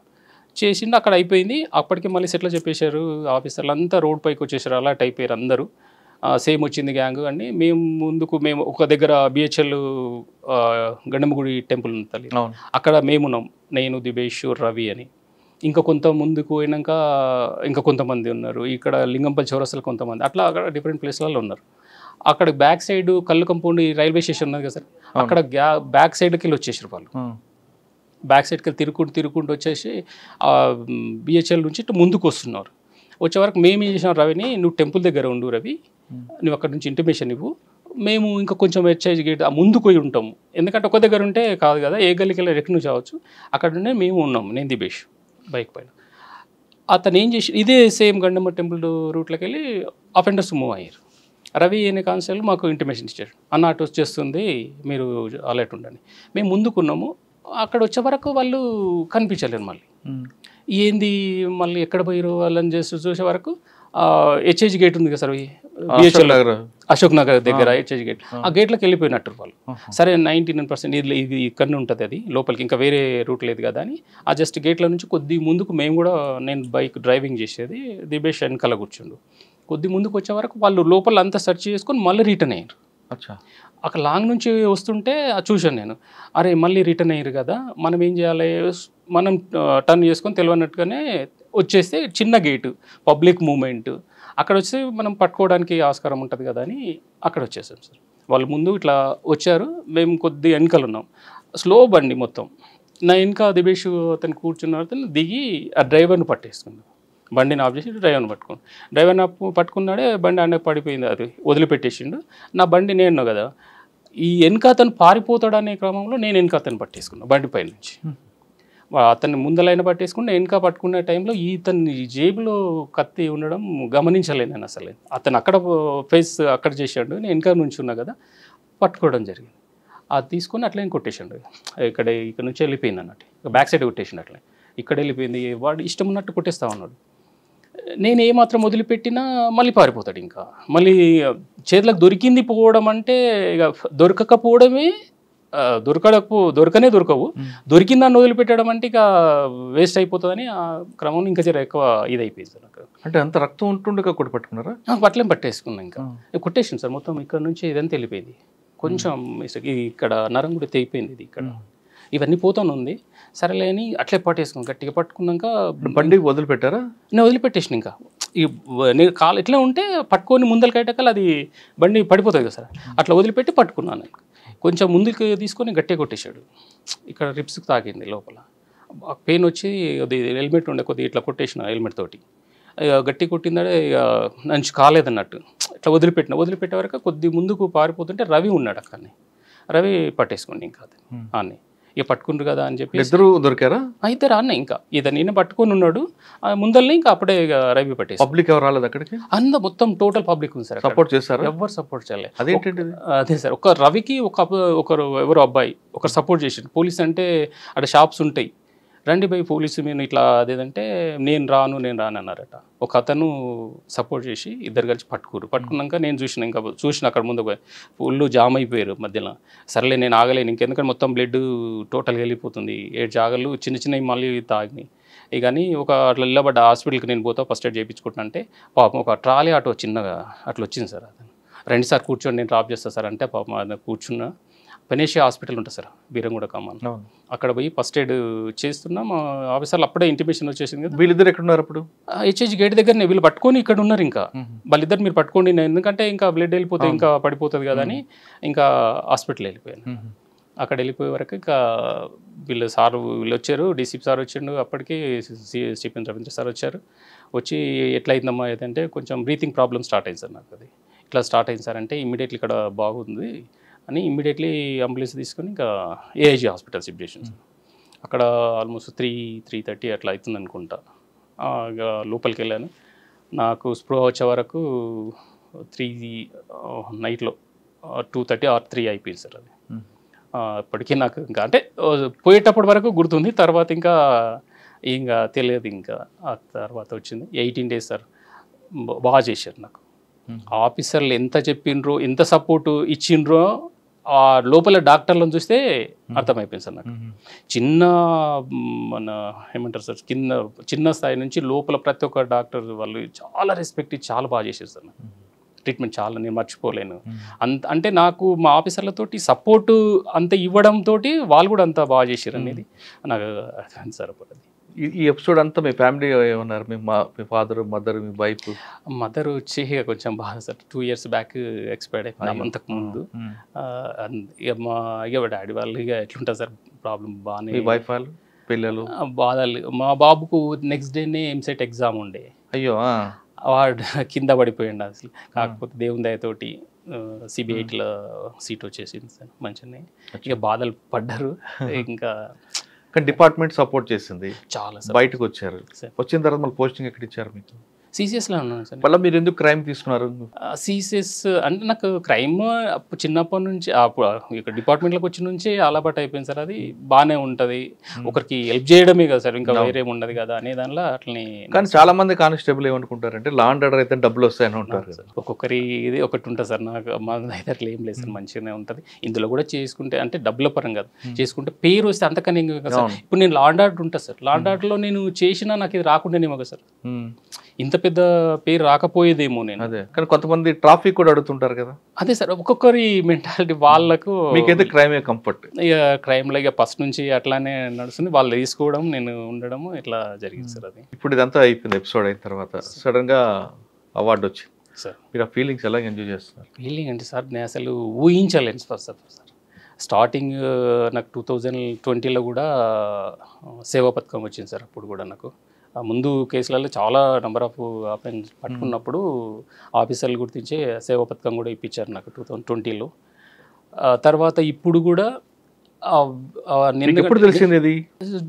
చేసిండు. అక్కడ అయిపోయింది. అప్పటికే మళ్ళీ సెటిల్ చెప్పేశారు ఆఫీసర్లు అంతా, రోడ్ పైకి వచ్చేసారు, అలర్ట్ అయిపోయారు అందరూ. సేమ్ వచ్చింది గ్యాంగ్ అని. మేము ఒక దగ్గర బిహెచ్ఎల్ గండమ్మగుడి టెంపుల్ ఉంటుంది, అక్కడ మేమున్నాం, నేను, దిబేష్, రవి అని. ఇంకా కొంత ముందుకు పోయినాక ఇంకా కొంతమంది ఉన్నారు. ఇక్కడ లింగంపల్లి చౌరస్తలో కొంతమంది, అట్లా అక్కడ డిఫరెంట్ ప్లేస్లలో ఉన్నారు. అక్కడ బ్యాక్ సైడ్ కళ్ళు కంపౌండ్ రైల్వే స్టేషన్ ఉన్నది కదా సార్, అక్కడ బ్యాక్ సైడ్కి వెళ్ళి వచ్చేసారు వాళ్ళు. బ్యాక్ సైడ్కి వెళ్ళి తిరుక్కుంటూ వచ్చేసి బిహెచ్ఎల్ నుంచి ఇటు ముందుకు వస్తున్నారు. వచ్చే వరకు మేము ఏం చేసాం, రవిని నువ్వు టెంపుల్ దగ్గర ఉండు రవి, నువ్వు అక్కడ నుంచి ఇంటిమేషన్ ఇవ్వు, మేము ఇంకా కొంచెం హెచ్ఐజీ గేట్ ముందుకు పోయి ఉంటాము. ఎందుకంటే ఒక దగ్గర ఉంటే కాదు కదా, ఏ గల్లికి వెళ్ళి రెక్ నుంచి అవ్వచ్చు. అక్కడ ఉండే మేము ఉన్నాము, నేను దిబేష్ బైక్ పైన. అతను ఏం చేసి ఇదే సేమ్ గండమ్మ టెంపుల్ రూట్లోకి వెళ్ళి అఫెండర్స్ మూవ్ అయ్యారు. రవి అనే కానిస్టేబుల్ మాకు ఇంటిమేషన్ ఇచ్చాడు, అన్న అటు వచ్చేస్తుంది మీరు అలర్ట్ ఉండండి. మేము ముందుకున్నాము. అక్కడ వచ్చే వరకు వాళ్ళు కనిపించలేరు. మళ్ళీ ఏంది మళ్ళీ ఎక్కడ పోయారు వాళ్ళని చేసి చూసే వరకు హెచ్ఐజీ గేట్ ఉంది కదా సార్, అశోక్ నగర్ దగ్గర హెచ్ఐజీ గేట్, ఆ గేట్లోకి వెళ్ళిపోయినట్టు వాళ్ళు. సరే 99% ఇది ఇక్కడనే ఉంటుంది, అది లోపలికి ఇంకా వేరే రూట్ లేదు కదా అని ఆ జస్ట్ గేట్ల నుంచి కొద్ది ముందుకు మేము కూడా, నేను బైక్ డ్రైవింగ్ చేసేది, దిబేష్ వెనకాల కూర్చుండు. కొద్ది ముందుకు వచ్చే వరకు వాళ్ళు లోపల అంతా సెర్చ్ చేసుకొని మళ్ళీ రిటర్న్ అయ్యారు. అక్కడ లాంగ్ నుంచి వస్తుంటే చూశాను నేను, అరే మళ్ళీ రిటర్న్ అయ్యారు కదా, మనం ఏం చేయాలి, మనం టర్న్ చేసుకొని తెలియనట్టుగానే వచ్చేస్తే చిన్న గేటు, పబ్లిక్ మూమెంట్, అక్కడ వచ్చి మనం పట్టుకోవడానికి ఆస్కారం ఉంటుంది కదా అని అక్కడ వచ్చేసాం సార్. వాళ్ళు ముందు ఇట్లా వచ్చారు, మేము కొద్ది వెనకలు ఉన్నాం, స్లో బండి మొత్తం. నా వెనక దిబేష్ అతను కూర్చున్న అతను దిగి ఆ డ్రైవర్ని పట్టేసుకున్నాడు, బండిని ఆఫ్ చేసి డ్రైవర్ని పట్టుకున్నాడు. డ్రైవర్ని పట్టుకున్నాడే బండి అన్న పడిపోయింది, అది వదిలిపెట్టేసిండు. నా బండి నేను కదా, ఈ వెనక అతను పారిపోతాడనే క్రమంలో నేను వెనక అతను పట్టేసుకున్నాను బండిపై నుంచి. అతన్ని ముందలైన పట్టేసుకుంటే వెనక పట్టుకునే టైంలో ఇతని జేబులో కత్తి ఉండడం గమనించలేను నేను అసలు. అతను అక్కడ ఫేస్ అక్కడ చేశాడు, నేను వెనక నుంచి ఉన్నా కదా, పట్టుకోవడం జరిగింది. అది తీసుకొని అట్లే కొట్టేసాడు. ఇక్కడ నుంచి వెళ్ళిపోయింది అన్నట్టు, బ్యాక్ సైడ్ కొట్టేసిండు, అట్లా ఇక్కడ వెళ్ళిపోయింది. వాడు ఇష్టం ఉన్నట్టు కొట్టేస్తా ఉన్నాడు. నేను ఏమాత్రం వదిలిపెట్టినా మళ్ళీ పారిపోతాడు. ఇంకా మళ్ళీ చేతులకు దొరికింది పోవడం అంటే ఇక దొరకకపోవడమే, దొరకవు, దొరికిందాన్ని వదిలిపెట్టడం అంటే ఇక వేస్ట్ అయిపోతుందని ఆ క్రమంలో ఇంకా జర ఎక్కువ ఇదైపోయింది సార్ నాకు. అంటే అంత రక్తం ఉంటుండగా కొట్టి పట్టుకున్నారా? పట్లేం పట్టేసుకున్నాను, ఇంకా కొట్టేసింది సార్ మొత్తం. ఇక్కడ నుంచి ఇదంతా వెళ్ళిపోయింది, కొంచెం ఇక్కడ నరం కూడా తెగిపోయింది ఇది ఇక్కడ, ఇవన్నీ పోతాను ఉంది. సరేలే అని అట్లే పట్టేసుకున్నాను, గట్టిగా పట్టుకున్నాక బండి వదిలిపెట్టారా? నేను వదిలిపెట్టేసిన ఇంకా నేను కాలు ఇట్లా ఉంటే పట్టుకొని ముందరికి కట్టకల్ అది బండి పడిపోతుంది కదా సార్, అట్లా వదిలిపెట్టి పట్టుకున్నాను. కొంచెం ముందుకు తీసుకొని గట్టిగా కొట్టేశాడు, ఇక్కడ రిప్స్కి తాకింది లోపల, పెయిన్ వచ్చి అది హెల్మెట్ ఉండే కొద్దిగా ఇట్లా కొట్టేసిన హెల్మెట్ తోటి, ఇక గట్టి కొట్టిందంటే ఇక నంచి కాలేదన్నట్టు ఇట్లా వదిలిపెట్టే వరకు కొద్ది ముందుకు పారిపోతుంటే రవి ఉన్నాడు అక్కడనే, రవి పట్టేసుకోండి ఇంకా అది అన్నీ ఇక పట్టుకుంటారు కదా అని చెప్పి ఇద్దరు దొరికారా? ఇద్దరు అన్న ఇంకా ఈయన పట్టుకొని ఉన్నాడు ముందల్ని, ఇంకా అప్పుడే ఇక రవి పట్టేసి. పబ్లిక్ ఎవరు రాలేదు అక్కడికి? మొత్తం టోటల్ పబ్లిక్ ఉంది సార్, సపోర్ట్ చేస్తారు, ఎవరు సపోర్ట్ చేయలేదు. అదేంటంటే అదే సార్, ఒక రవికి ఒకరు ఎవరు అబ్బాయి ఒకరు సపోర్ట్ చేసారు. పోలీస్ అంటే అక్కడ షాప్స్ ఉంటాయి, రండి భయ్ పోలీసు మీరు ఇట్లా అదేదంటే నేను రాను అన్నారట. ఒక అతను సపోర్ట్ చేసి ఇద్దరు కలిసి పట్టుకున్నాక నేను చూసిన అక్కడ ముందు ఫుల్ జామ్ అయిపోయారు మధ్యలో. సర్లే నేను ఆగలేను ఇంకెందుకంటే మొత్తం బ్లడ్ టోటల్గా వెళ్ళిపోతుంది, 7 జాగలు చిన్నవి మళ్ళీ తాగినాయి. ఇక కానీ అట్లా నిలబడ్డ హాస్పిటల్కి నేను పోతా ఫస్ట్ ఎయిడ్ చేయించుకుంటా అంటే పాపం ఒక ట్రాలీ ఆటో చిన్నగా అట్లా వచ్చింది సార్, అతను రండి సార్ కూర్చోండి నేను డ్రాప్ చేస్తాను సార్ అంటే పాపం కూర్చున్నా. పెనేషియా హాస్పిటల్ ఉంటుంది సార్ బీరంగూడ కమాన్, అక్కడ పోయి ఫస్ట్ ఎయిడ్ చేస్తున్నా. మా ఆఫీసర్లు అప్పుడే ఇంటిమేషన్ వచ్చేసింది కదా. వీళ్ళిద్దరు ఎక్కడ ఉన్నారు అప్పుడు? హెచ్హెచ్ గేట్ దగ్గరనే వీళ్ళు పట్టుకొని ఇక్కడ ఉన్నారు. ఇంకా వాళ్ళిద్దరు మీరు పట్టుకోండి, ఎందుకంటే ఇంకా బ్లడ్ వెళ్ళిపోతే ఇంకా పడిపోతుంది కదా అని ఇంకా హాస్పిటల్ వెళ్ళిపోయాను. అక్కడ వెళ్ళిపోయే వరకు ఇంకా వీళ్ళు వచ్చారు, డీసీపీ సార్ వచ్చిండు, అప్పటికి స్టీఫెన్ రవీంద్ర సార్ వచ్చారు. వచ్చి ఎట్లా అయిందమ్మా ఏదంటే కొంచెం బ్రీతింగ్ ప్రాబ్లమ్ స్టార్ట్ అయింది సార్ నాకు, అది ఇట్లా స్టార్ట్ అయింది సార్ అంటే ఇమ్మీడియట్లీ ఇక్కడ బాగుంది అని ఇమ్మీడియట్లీ అంబులెన్స్ తీసుకొని ఇంకా ఏఐజీ హాస్పిటల్ షిఫ్ట్ చేసాను సార్. అక్కడ ఆల్మోస్ట్ 3:30 అట్లా అవుతుంది అనుకుంటా. ఇక లోపలికి వెళ్ళాను, నాకు స్ప్రో వచ్చే వరకు 3 నైట్లో 2:30 or 3 అయిపోయింది సార్ అది. అప్పటికీ నాకు ఇంకా అంటే పోయేటప్పటి వరకు గుర్తుంది, తర్వాత ఇంకా తెలియదు. ఇంకా ఆ తర్వాత వచ్చింది 18 days సార్, బాగా చేశారు నాకు. ఆఫీసర్లు ఎంత చెప్పిండ్రో ఎంత సపోర్టు ఇచ్చిండ్రో ఆ లోపల డాక్టర్లను చూస్తే అర్థమైపోయింది సార్ నాకు. మన ఏమంటారు సార్ చిన్న స్థాయి నుంచి లోపల ప్రతి ఒక్క డాక్టర్ వాళ్ళు చాలా రెస్పెక్ట్ ఇచ్చి చాలా బాగా చేశారు సార్ నాకు. ట్రీట్మెంట్ చాలా నేను మర్చిపోలేను. అంటే నాకు మా ఆఫీసర్లతోటి సపోర్టు అంత ఇవ్వడంతో వాళ్ళు కూడా అంత బాగా చేశారు అనేది నాకు అర్థమైంది సార్. అప్పుడు ఈ ఎపిసోడ్ అంతా మీ ఫ్యామిలీ ఏమన్నారు? మీ ఫాదర్, మదర్, మీ వైఫ్? మదర్ వచ్చి కొంచెం బాగా సార్ 2 years బ్యాక్ ఎక్స్పైర్డ్ అయిపోయింది అంతకు ముందు. ఇక డాడీ వాళ్ళు ఇక ఎట్లుంటుంది సార్ ప్రాబ్లం బాగానే. మీ వైఫ్ వాళ్ళు పిల్లలు బాధలు? మా బాబుకు నెక్స్ట్ డేనే ఎంసెట్ ఎగ్జామ్ ఉండే. అయ్యో, వాడు కింద పడిపోయిండు అసలు. కాకపోతే దేవుని దయతోటి CBITలో సీట్ వచ్చేసింది సార్ మంచిగానే. ఇక బాధలు పడ్డారు. ఇంకా డిపార్ట్మెంట్ సపోర్ట్ చేసింది, చాలా బయటకు వచ్చారు. వచ్చిన తర్వాత మళ్ళీ పోస్టింగ్ ఎక్కడ ఇచ్చారు మీకు? CCSలో ఉన్నాను సార్. మళ్ళీ మీరు ఎందుకు క్రైమ్ తీసుకున్నారు? CCS అంటే నాకు క్రైమ్ చిన్నప్పటి నుంచి ఇక్కడ డిపార్ట్మెంట్లోకి వచ్చి నుంచి అలవాటు అయిపోయింది సార్. అది బాగానే ఉంటుంది, ఒకరికి హెల్ప్ చేయడమే కదా సార్, ఇంకా వేరేం ఉండదు కదా అనే దానిలో అట్లనే. కానీ చాలా మంది కానిస్టేబుల్ ఏమనుకుంటారంటే లా అండ్ ఆర్డర్ అయితే డబ్బులు వస్తాయని ఉంటారు సార్. ఒక్కొక్కరి ఇది ఒకటి ఉంటుంది సార్. నాకు మా అయితే అట్లా ఏం లేదు సార్, మంచిగానే ఉంటుంది. ఇందులో కూడా చేసుకుంటే అంటే డబ్బుల పరంగా చేసుకుంటే పేరు వస్తే అంతకని కదా సార్. ఇప్పుడు నేను లా అండ్ ఆర్డర్ ఉంటుంది సార్, లా అండ్ ఆర్డర్లో నేను చేసినా నాకు ఇది రాకుండానేమో కదా సార్, ఇంత పెద్ద పేరు రాకపోయేదేమో నేను. అదే కానీ కొంతమంది ట్రాఫిక్ కూడా అడుగుతుంటారు కదా. అదే సార్, ఒక్కొక్కరి మెంటాలిటీ వాళ్ళకు. మీకైతే క్రైమే కంఫర్ట్? ఇక క్రైమ్లో ఇక ఫస్ట్ నుంచి అట్లానే నడుస్తుంది, వాళ్ళు తీసుకోవడం నేను ఉండడము ఇట్లా జరిగింది సార్. అది ఇప్పుడు ఇదంతా అయిపోయింది, ఎపిసోడ్ అయిన తర్వాత సడన్గా అవార్డు వచ్చింది సార్. మీరు ఆ ఫీలింగ్స్ ఎలా ఎంజాయ్ చేస్తున్నారు? ఫీలింగ్ అంటే సార్ నేను అసలు ఊహించలేను సార్. స్టార్టింగ్ నాకు 2020లో కూడా సేవా పథకం వచ్చింది సార్. అప్పుడు కూడా నాకు ముందు కేసులలో చాలా నెంబర్ ఆఫ్ అఫెన్స్ పట్టుకున్నప్పుడు ఆఫీసర్లు గుర్తించే సేవా పథకం కూడా ఇప్పించారు నాకు 2020లో. తర్వాత ఇప్పుడు కూడా ఎప్పుడు తెలిసింది ఇది?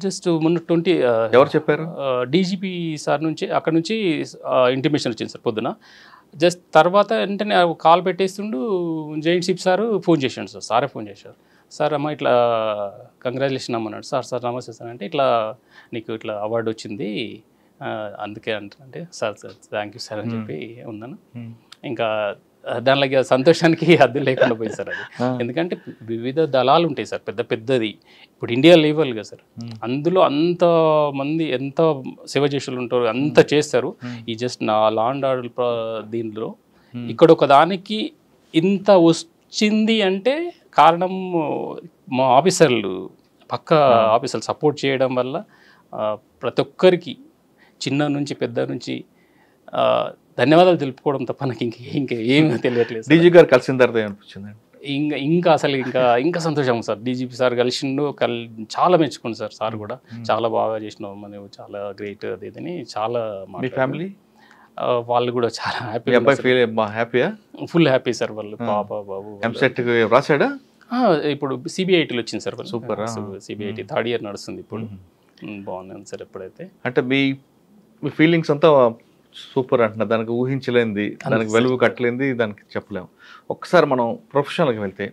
జస్ట్ మొన్న 20 ఎవరు చెప్పారు? డీజీపీ సార్ నుంచి అక్కడ నుంచి ఇంటిమేషన్ వచ్చింది సార్ పొద్దున. జస్ట్ తర్వాత వెంటనే కాల్ పెట్టేస్తుండు జైంట్ సార్ ఫోన్ చేశాడు సార్. సారే ఫోన్ చేశారు, సార్ అమ్మ ఇట్లా కంగ్రాచులేషన్ అమ్మన్నాడు. సార్ నమస్తే సార్ అంటే ఇట్లా నీకు ఇట్లా అవార్డు వచ్చింది అందుకే అంటే సార్ థ్యాంక్ యూ సార్ అని చెప్పి ఉన్నాను. ఇంకా దానిలో సంతోషానికి హద్దు లేకుండా పోయింది సార్ అది. ఎందుకంటే వివిధ దళాలు ఉంటాయి సార్, పెద్దది ఇప్పుడు ఇండియా లెవెల్గా సార్. అందులో అంత మంది ఎంత సేవ చేసేలు ఉంటారు, అంత చేస్తారు. ఈ జస్ట్ నా లా అండ్ ఆర్డర్ దీనిలో ఇక్కడ ఒక దానికి ఇంత వచ్చింది అంటే కారణం మా ఆఫీసర్లు పక్క ఆఫీసర్లు సపోర్ట్ చేయడం వల్ల ప్రతి ఒక్కరికి చిన్న నుంచి పెద్ద నుంచి ధన్యవాదాలు తెలుపుకోవడం తప్ప నాకు ఇంకా ఏమీ తెలియట్లేదు. డీజీ గారు కలిసిన తర్వాత ఏమనిపించింది? ఇంకా అసలు ఇంకా సంతోషం సార్. డీజీపీ సార్ కలిసిండు, చాలా మెచ్చుకుంది సార్ కూడా చాలా బాగా చేసినావు, మనం చాలా గ్రేట్ అది ఇదని చాలా. మీ ఫ్యామిలీ వాళ్ళు కూడా చాలా హ్యాపీయా? ఫుల్ హ్యాపీ సార్ వాళ్ళు. పాప బాబు ఎంసెట్ రాశాడా? ఇప్పుడు సిబిఐటీలో వచ్చింది sir. Super. CBIT 3rd year నడుస్తుంది ఇప్పుడు. బాగుంది సార్. ఎప్పుడైతే అంటే మీ ఫీలింగ్స్ అంతా సూపర్ అంటున్నా, దానికి ఊహించలేంది, దానికి వెలుగు కట్టలేంది, దానికి చెప్పలేము. ఒక్కసారి మనం ప్రొఫెషనల్కి వెళ్తే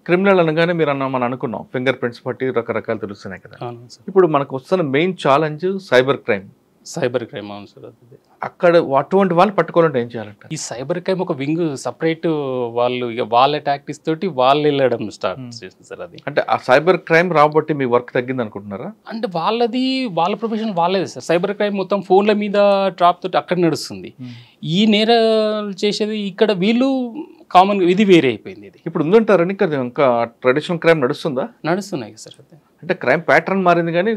క్రిమినల్ అనగానే మనం అనుకున్నాం ఫింగర్ ప్రింట్స్ బట్టి రకరకాలు తెలుస్తున్నాయి కదా. ఇప్పుడు మనకు వస్తున్న మెయిన్ ఛాలెంజ్ సైబర్ క్రైమ్. అవును సార్. అక్కడ అటువంటి వాళ్ళు పట్టుకోవాలంటే ఏం చేయాలంట? ఈ సైబర్ క్రైమ్ ఒక వింగ్ సపరేట్, వాళ్ళు ఇక వాళ్ళ టాక్టిక్స్ తోటి వాళ్ళు వెళ్ళడం స్టార్ట్ చేసింది సార్. అది అంటే ఆ సైబర్ క్రైమ్ రాబట్టి మీ వర్క్ తగ్గింది అనుకుంటున్నారా? అంటే వాళ్ళ ప్రొఫెషన్ వాళ్ళదే సార్. సైబర్ క్రైమ్ మొత్తం ఫోన్ల మీద ట్రాప్ తోటి అక్కడ నడుస్తుంది. ఈ నేరాలు చేసేది ఇక్కడ వీళ్ళు కామన్, ఇది వేరే అయిపోయింది. ఇది ఇప్పుడు ఉందంటారని ఇంకా ట్రెడిషనల్ క్రైమ్ నడుస్తున్నాయి సార్. అంటే క్రైమ్ ప్యాటర్న్ మారింది కానీ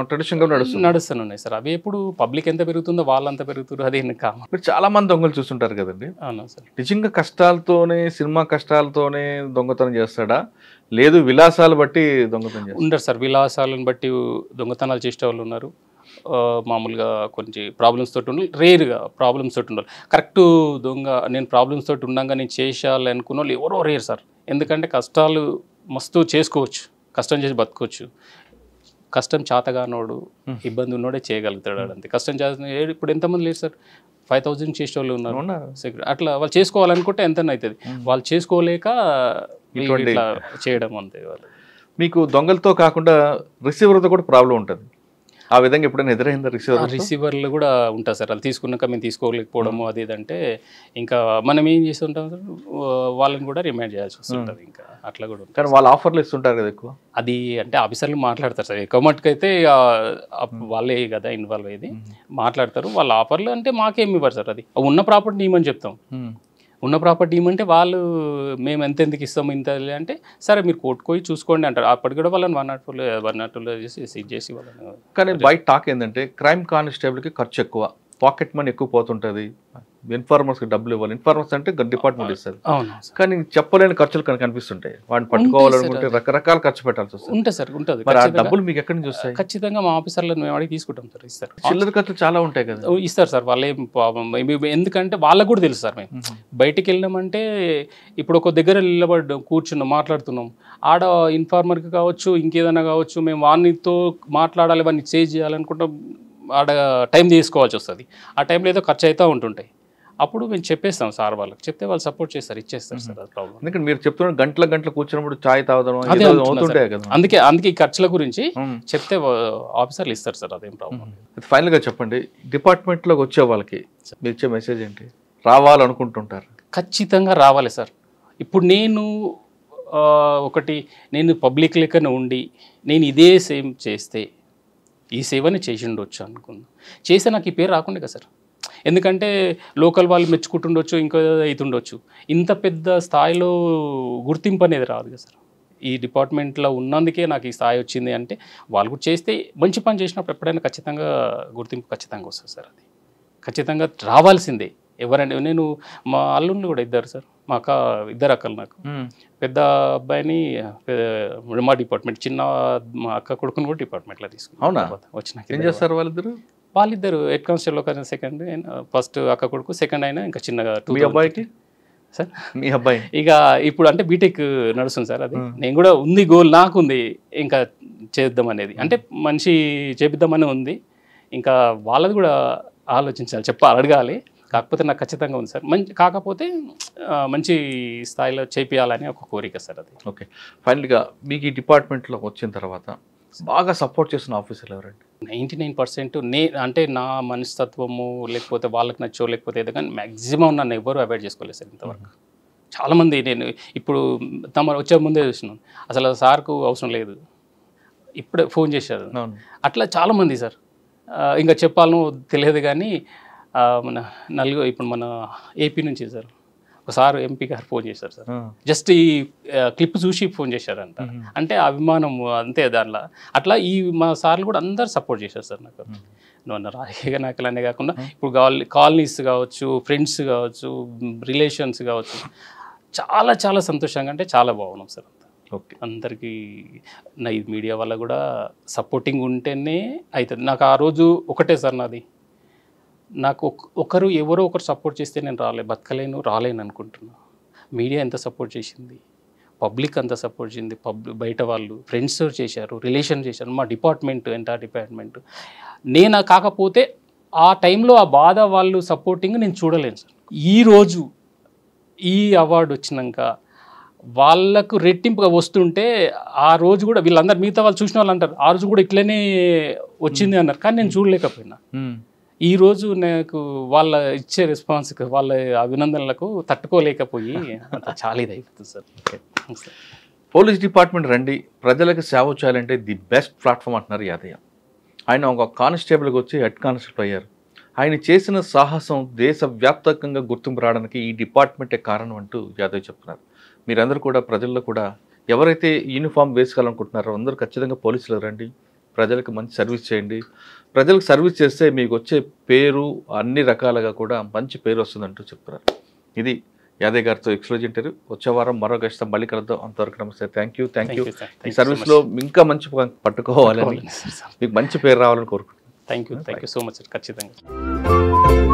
ట్రెడిషనల్ నడుస్తున్నాయి సార్. అవి ఎప్పుడు పబ్లిక్ ఎంత పెరుగుతుందో వాళ్ళంత పెరుగుతారు, అదే కామన్. మీరు చాలా మంది దొంగలు చూస్తుంటారు కదండి. అవునా సార్. నిజంగా కష్టాలతోనే, సినిమా కష్టాలతోనే దొంగతనం చేస్తాడా, లేదు విలాసాలు బట్టి దొంగతనం చేస్తాడా? ఉండరు సార్, విలాసాలను బట్టి దొంగతనాలు చేసే వాళ్ళు ఉన్నారు. మామూలుగా కొంచెం ప్రాబ్లమ్స్ తోటి ఉండాలి, రేర్గా ప్రాబ్లమ్స్ తోటి ఉండాలి. కరెక్ట్ దొంగ నేను ప్రాబ్లమ్స్ తోటి ఉండగా నేను చేసేయాలి అనుకున్న వాళ్ళు ఎవరో రేర్ సార్. ఎందుకంటే కష్టాలు మస్తు చేసుకోవచ్చు, కష్టం చేసి బతకొచ్చు. కష్టం చేతగానోడు, ఇబ్బంది ఉన్నోడే చేయగలుగుతాడు అంతే. కష్టం చేసిన ఇప్పుడు ఎంతమంది లేరు సార్, 5000 చేసే వాళ్ళు ఉన్నారు. అట్లా వాళ్ళు చేసుకోవాలనుకుంటే ఎంత అవుతుంది, వాళ్ళు చేసుకోలేక ఇట్లా చేయడం అంతే. వాళ్ళు మీకు దొంగలతో కాకుండా రిసీవర్తో కూడా ప్రాబ్లం ఉంటుంది. ఆ విధంగా ఎప్పుడైనా ఎదురైందా రిసీవర్లు కూడా ఉంటారు సార్. వాళ్ళు తీసుకున్నాక మేము తీసుకోలేకపోవడము అది ఇదంటే ఇంకా మనం ఏం చేస్తుంటాం సార్, వాళ్ళని కూడా రిమైండ్ చేయాల్సి వస్తుంటుంది. ఇంకా అట్లా కూడా ఉంటుంది. కానీ వాళ్ళు ఆఫర్లు ఇస్తుంటారు కదా ఎక్కువ. అది అంటే ఆఫీసర్లు మాట్లాడతారు సార్. ఎక్కువ మట్టుకు అయితే వాళ్ళే కదా ఇన్వాల్వ్ అయ్యేది, మాట్లాడతారు. వాళ్ళ ఆఫర్లు అంటే మాకేమి ఇవ్వరు సార్. అది ఉన్న ప్రాపర్టీ ఇవ్వమని చెప్తాం. ఉన్న ప్రాపర్టీ ఇవ్వమంటే వాళ్ళు మేము ఎందుకు ఇస్తాము ఇంత అంటే, సరే మీరు కోర్టుకు చూసుకోండి అంటారు. అప్పటికి కూడా వాళ్ళని 102 చేసి చేసి వాళ్ళని. కానీ బయట టాక్ ఏంటంటే క్రైమ్ కానిస్టేబుల్కి ఖర్చు ఎక్కువ, పాకెట్ మనీ ఎక్కువ పోతుంటుంది, ఇన్ఫార్మర్స్కి డబ్బులు ఇవ్వాలి. ఇన్ఫార్మర్స్ అంటే డిపార్ట్మెంట్ ఇస్తారు, కానీ చెప్పలేని ఖర్చులు కనిపిస్తుంటాయి. వాడిని పట్టుకోవాలనుకుంటే రకరకాల ఖర్చు పెట్టాల్సి వస్తుంది. ఉంటుంది సార్, ఉంటుంది. మరి ఆ డబ్బులు మీకు ఎక్కడి నుంచి వస్తాయి? ఖచ్చితంగా మా ఆఫీసర్లను మేము అడిగి తీసుకుంటాం సార్. ఇస్తారు, చిల్లర ఖర్చులు చాలా ఉంటాయి కదా. ఇస్తారు సార్ వాళ్ళు. ఏం ఎందుకంటే వాళ్ళకు కూడా తెలుసు సార్. మేము బయటికి వెళ్ళినామంటే ఇప్పుడు ఒక దగ్గర నిలబడ్డాం, కూర్చున్నాం, మాట్లాడుతున్నాం. ఆడ ఇన్ఫార్మర్కి కావచ్చు, ఇంకేదైనా కావచ్చు, మేము వానితో మాట్లాడాలి, వాడిని చేంజ్ చేయాలనుకుంటాం. ఆడ టైం తీసుకోవాల్సి వస్తుంది. ఆ టైంలో ఏదో ఖర్చు అవుతూ ఉంటుంటాయి. అప్పుడు మేము చెప్పేస్తాం సార్, వాళ్ళకి చెప్తే వాళ్ళు సపోర్ట్ చేస్తారు, ఇచ్చేస్తారు సార్. అది ప్రాబ్లం. ఎందుకంటే మీరు చెప్తున్నారు గంటల కూర్చున్నప్పుడు చాయ్ తాగడం అవుతుంటాయి కదా. అందుకే ఈ ఖర్చుల గురించి చెప్తే ఆఫీసర్లు ఇస్తారు సార్. అదేం ప్రాబ్లం. ఫైనల్గా చెప్పండి, డిపార్ట్మెంట్లోకి వచ్చే వాళ్ళకి మీరు ఇచ్చే మెసేజ్ ఏంటి? రావాలనుకుంటుంటారు, ఖచ్చితంగా రావాలి సార్. ఇప్పుడు నేను పబ్లిక్ లెక్కన ఉండి నేను ఇదే సేమ్ చేస్తే ఈ సేవని చేసి ఉండొచ్చు అనుకుందాం. చేస్తే నాకు ఈ పేరు రాకుండా కదా సార్. ఎందుకంటే లోకల్ వాళ్ళు మెచ్చుకుంటుండొచ్చు, ఇంకో అవుతుండొచ్చు. ఇంత పెద్ద స్థాయిలో గుర్తింపు అనేది రాదు కదా సార్. ఈ డిపార్ట్మెంట్లో ఉన్నందుకే నాకు ఈ స్థాయి వచ్చింది అంటే వాళ్ళు కూడా చేస్తే మంచి పని చేసినప్పుడు ఎప్పుడైనా ఖచ్చితంగా గుర్తింపు ఖచ్చితంగా వస్తుంది సార్. అది ఖచ్చితంగా రావాల్సిందే. ఎవరండి, నేను మా అల్లుళ్ళు కూడా ఇద్దరు సార్, మా ఇద్దరు అక్కలు నాకు. పెద్ద అబ్బాయిని మా డిపార్ట్మెంట్, చిన్న మా అక్క కొడుకుని కూడా డిపార్ట్మెంట్లో తీసుకున్నాను. వచ్చిన వాళ్ళిద్దరు హెడ్ కానిస్టేబుల్, ఒక సెకండ్, ఫస్ట్ అక్క కొడుకు, సెకండ్ అయినా ఇంకా చిన్నగా 2 అబ్బాయికి సార్. మీ అబ్బాయి ఇక ఇప్పుడు అంటే బీటెక్ నడుస్తుంది సార్. అది నేను కూడా ఉంది, గోల్ నాకు ఉంది, ఇంకా చేద్దాం అనేది, అంటే మంచి చేపిద్దామని ఉంది. ఇంకా వాళ్ళది కూడా ఆలోచించాలి, అడగాలి. కాకపోతే నాకు ఖచ్చితంగా ఉంది సార్. కాకపోతే మంచి స్థాయిలో చేపియాలని ఒక కోరిక సార్. అది ఓకే. ఫైనల్గా మీకు ఈ డిపార్ట్మెంట్లో వచ్చిన తర్వాత బాగా సపోర్ట్ చేస్తున్న ఆఫీసర్లు ఎవరండి? 99% అంటే నా మనస్తత్వము, లేకపోతే వాళ్ళకి నచ్చో, లేకపోతే ఏదో, కానీ మ్యాక్సిమం నన్ను ఎవరు అవాయిడ్ చేసుకోలేదు సార్ ఇంతవరకు. చాలామంది నేను ఇప్పుడు తమ వచ్చే ముందే చూసినాను, అసలు సార్కు అవసరం లేదు, ఇప్పుడే ఫోన్ చేశారు, అట్లా చాలామంది సార్. ఇంకా చెప్పాలను తెలియదు కానీ మన ఇప్పుడు మన ఏపీ నుంచి సార్ ఒకసారి ఎంపీ గారు ఫోన్ చేశారు సార్, జస్ట్ ఈ క్లిప్ చూసి ఫోన్ చేశారంట. అంటే అభిమానం అంతే దాంట్లో. అట్లా ఈ మా సార్లు కూడా అందరు సపోర్ట్ చేశారు సార్ నాకు. నువ్వు రాజకీయ నాయకులనే కాకుండా ఇప్పుడు కాలనీస్ కావచ్చు, ఫ్రెండ్స్ కావచ్చు, రిలేషన్స్ కావచ్చు, చాలా చాలా సంతోషంగా అంటే చాలా బాగున్నాం సార్. ఓకే, అందరికీ నా ఈ మీడియా వల్ల కూడా సపోర్టింగ్ ఉంటేనే అవుతుంది. నాకు ఆ రోజు ఒకటే సార్, నాది నాకు ఎవరో ఒకరు సపోర్ట్ చేస్తే నేను రాలేను అనుకుంటున్నా. మీడియా ఎంత సపోర్ట్ చేసింది, పబ్లిక్ అంత సపోర్ట్ చేసింది, బయట వాళ్ళు ఫ్రెండ్స్ చేశారు, రిలేషన్ చేశారు, మా డిపార్ట్మెంట్ ఎంటైర్ డిపార్ట్మెంట్. నేను కాకపోతే ఆ టైంలో ఆ బాధ వాళ్ళు సపోర్టింగ్ నేను చూడలేను సార్. ఈరోజు ఈ అవార్డు వచ్చినాక వాళ్ళకు రెట్టింపుగా వస్తుంటే ఆ రోజు కూడా వీళ్ళందరూ మిగతా వాళ్ళు చూసిన వాళ్ళు అంటారు ఆ రోజు కూడా ఇట్లనే వచ్చింది అన్నారు, కానీ నేను చూడలేకపోయినా. ఈరోజు నాకు వాళ్ళ ఇచ్చే రెస్పాన్స్, వాళ్ళ అభినందనలకు తట్టుకోలేకపోయి అంత చాలా ఇది అయిపోతుంది సార్. పోలీస్ డిపార్ట్మెంట్ రండి, ప్రజలకు సేవ చేయాలంటే ది బెస్ట్ ప్లాట్ఫామ్ అంటున్నారు యాదయ్య. ఆయన ఒక కానిస్టేబుల్కి వచ్చి హెడ్ కానిస్టేబుల్ అయ్యారు. ఆయన చేసిన సాహసం దేశవ్యాప్తంగా గుర్తింపు రావడానికి ఈ డిపార్ట్మెంటే కారణం అంటూ యాదవ్ చెప్తున్నారు. మీరందరూ కూడా ప్రజల్లో కూడా ఎవరైతే యూనిఫామ్ వేసుకోవాలనుకుంటున్నారో అందరూ ఖచ్చితంగా పోలీసులు రండి, ప్రజలకు మంచి సర్వీస్ చేయండి. ప్రజలకు సర్వీస్ చేస్తే మీకు వచ్చే పేరు అన్ని రకాలుగా కూడా మంచి పేరు వస్తుందంటూ చెప్తున్నారు. ఇది యాదయ్య గారితో ఎక్స్క్లూజివ్ ఇంటర్వ్యూ. వచ్చే వారం మరో గెస్ట్తో మళ్ళీ కలుద్దాం. అంతవరకు నమస్తే. Thank you. ఈ సర్వీస్లో ఇంకా మంచి పట్టుకోవాలని, మీకు మంచి పేరు రావాలని కోరుకుంటున్నాను. Thank you so much sir. ఖచ్చితంగా.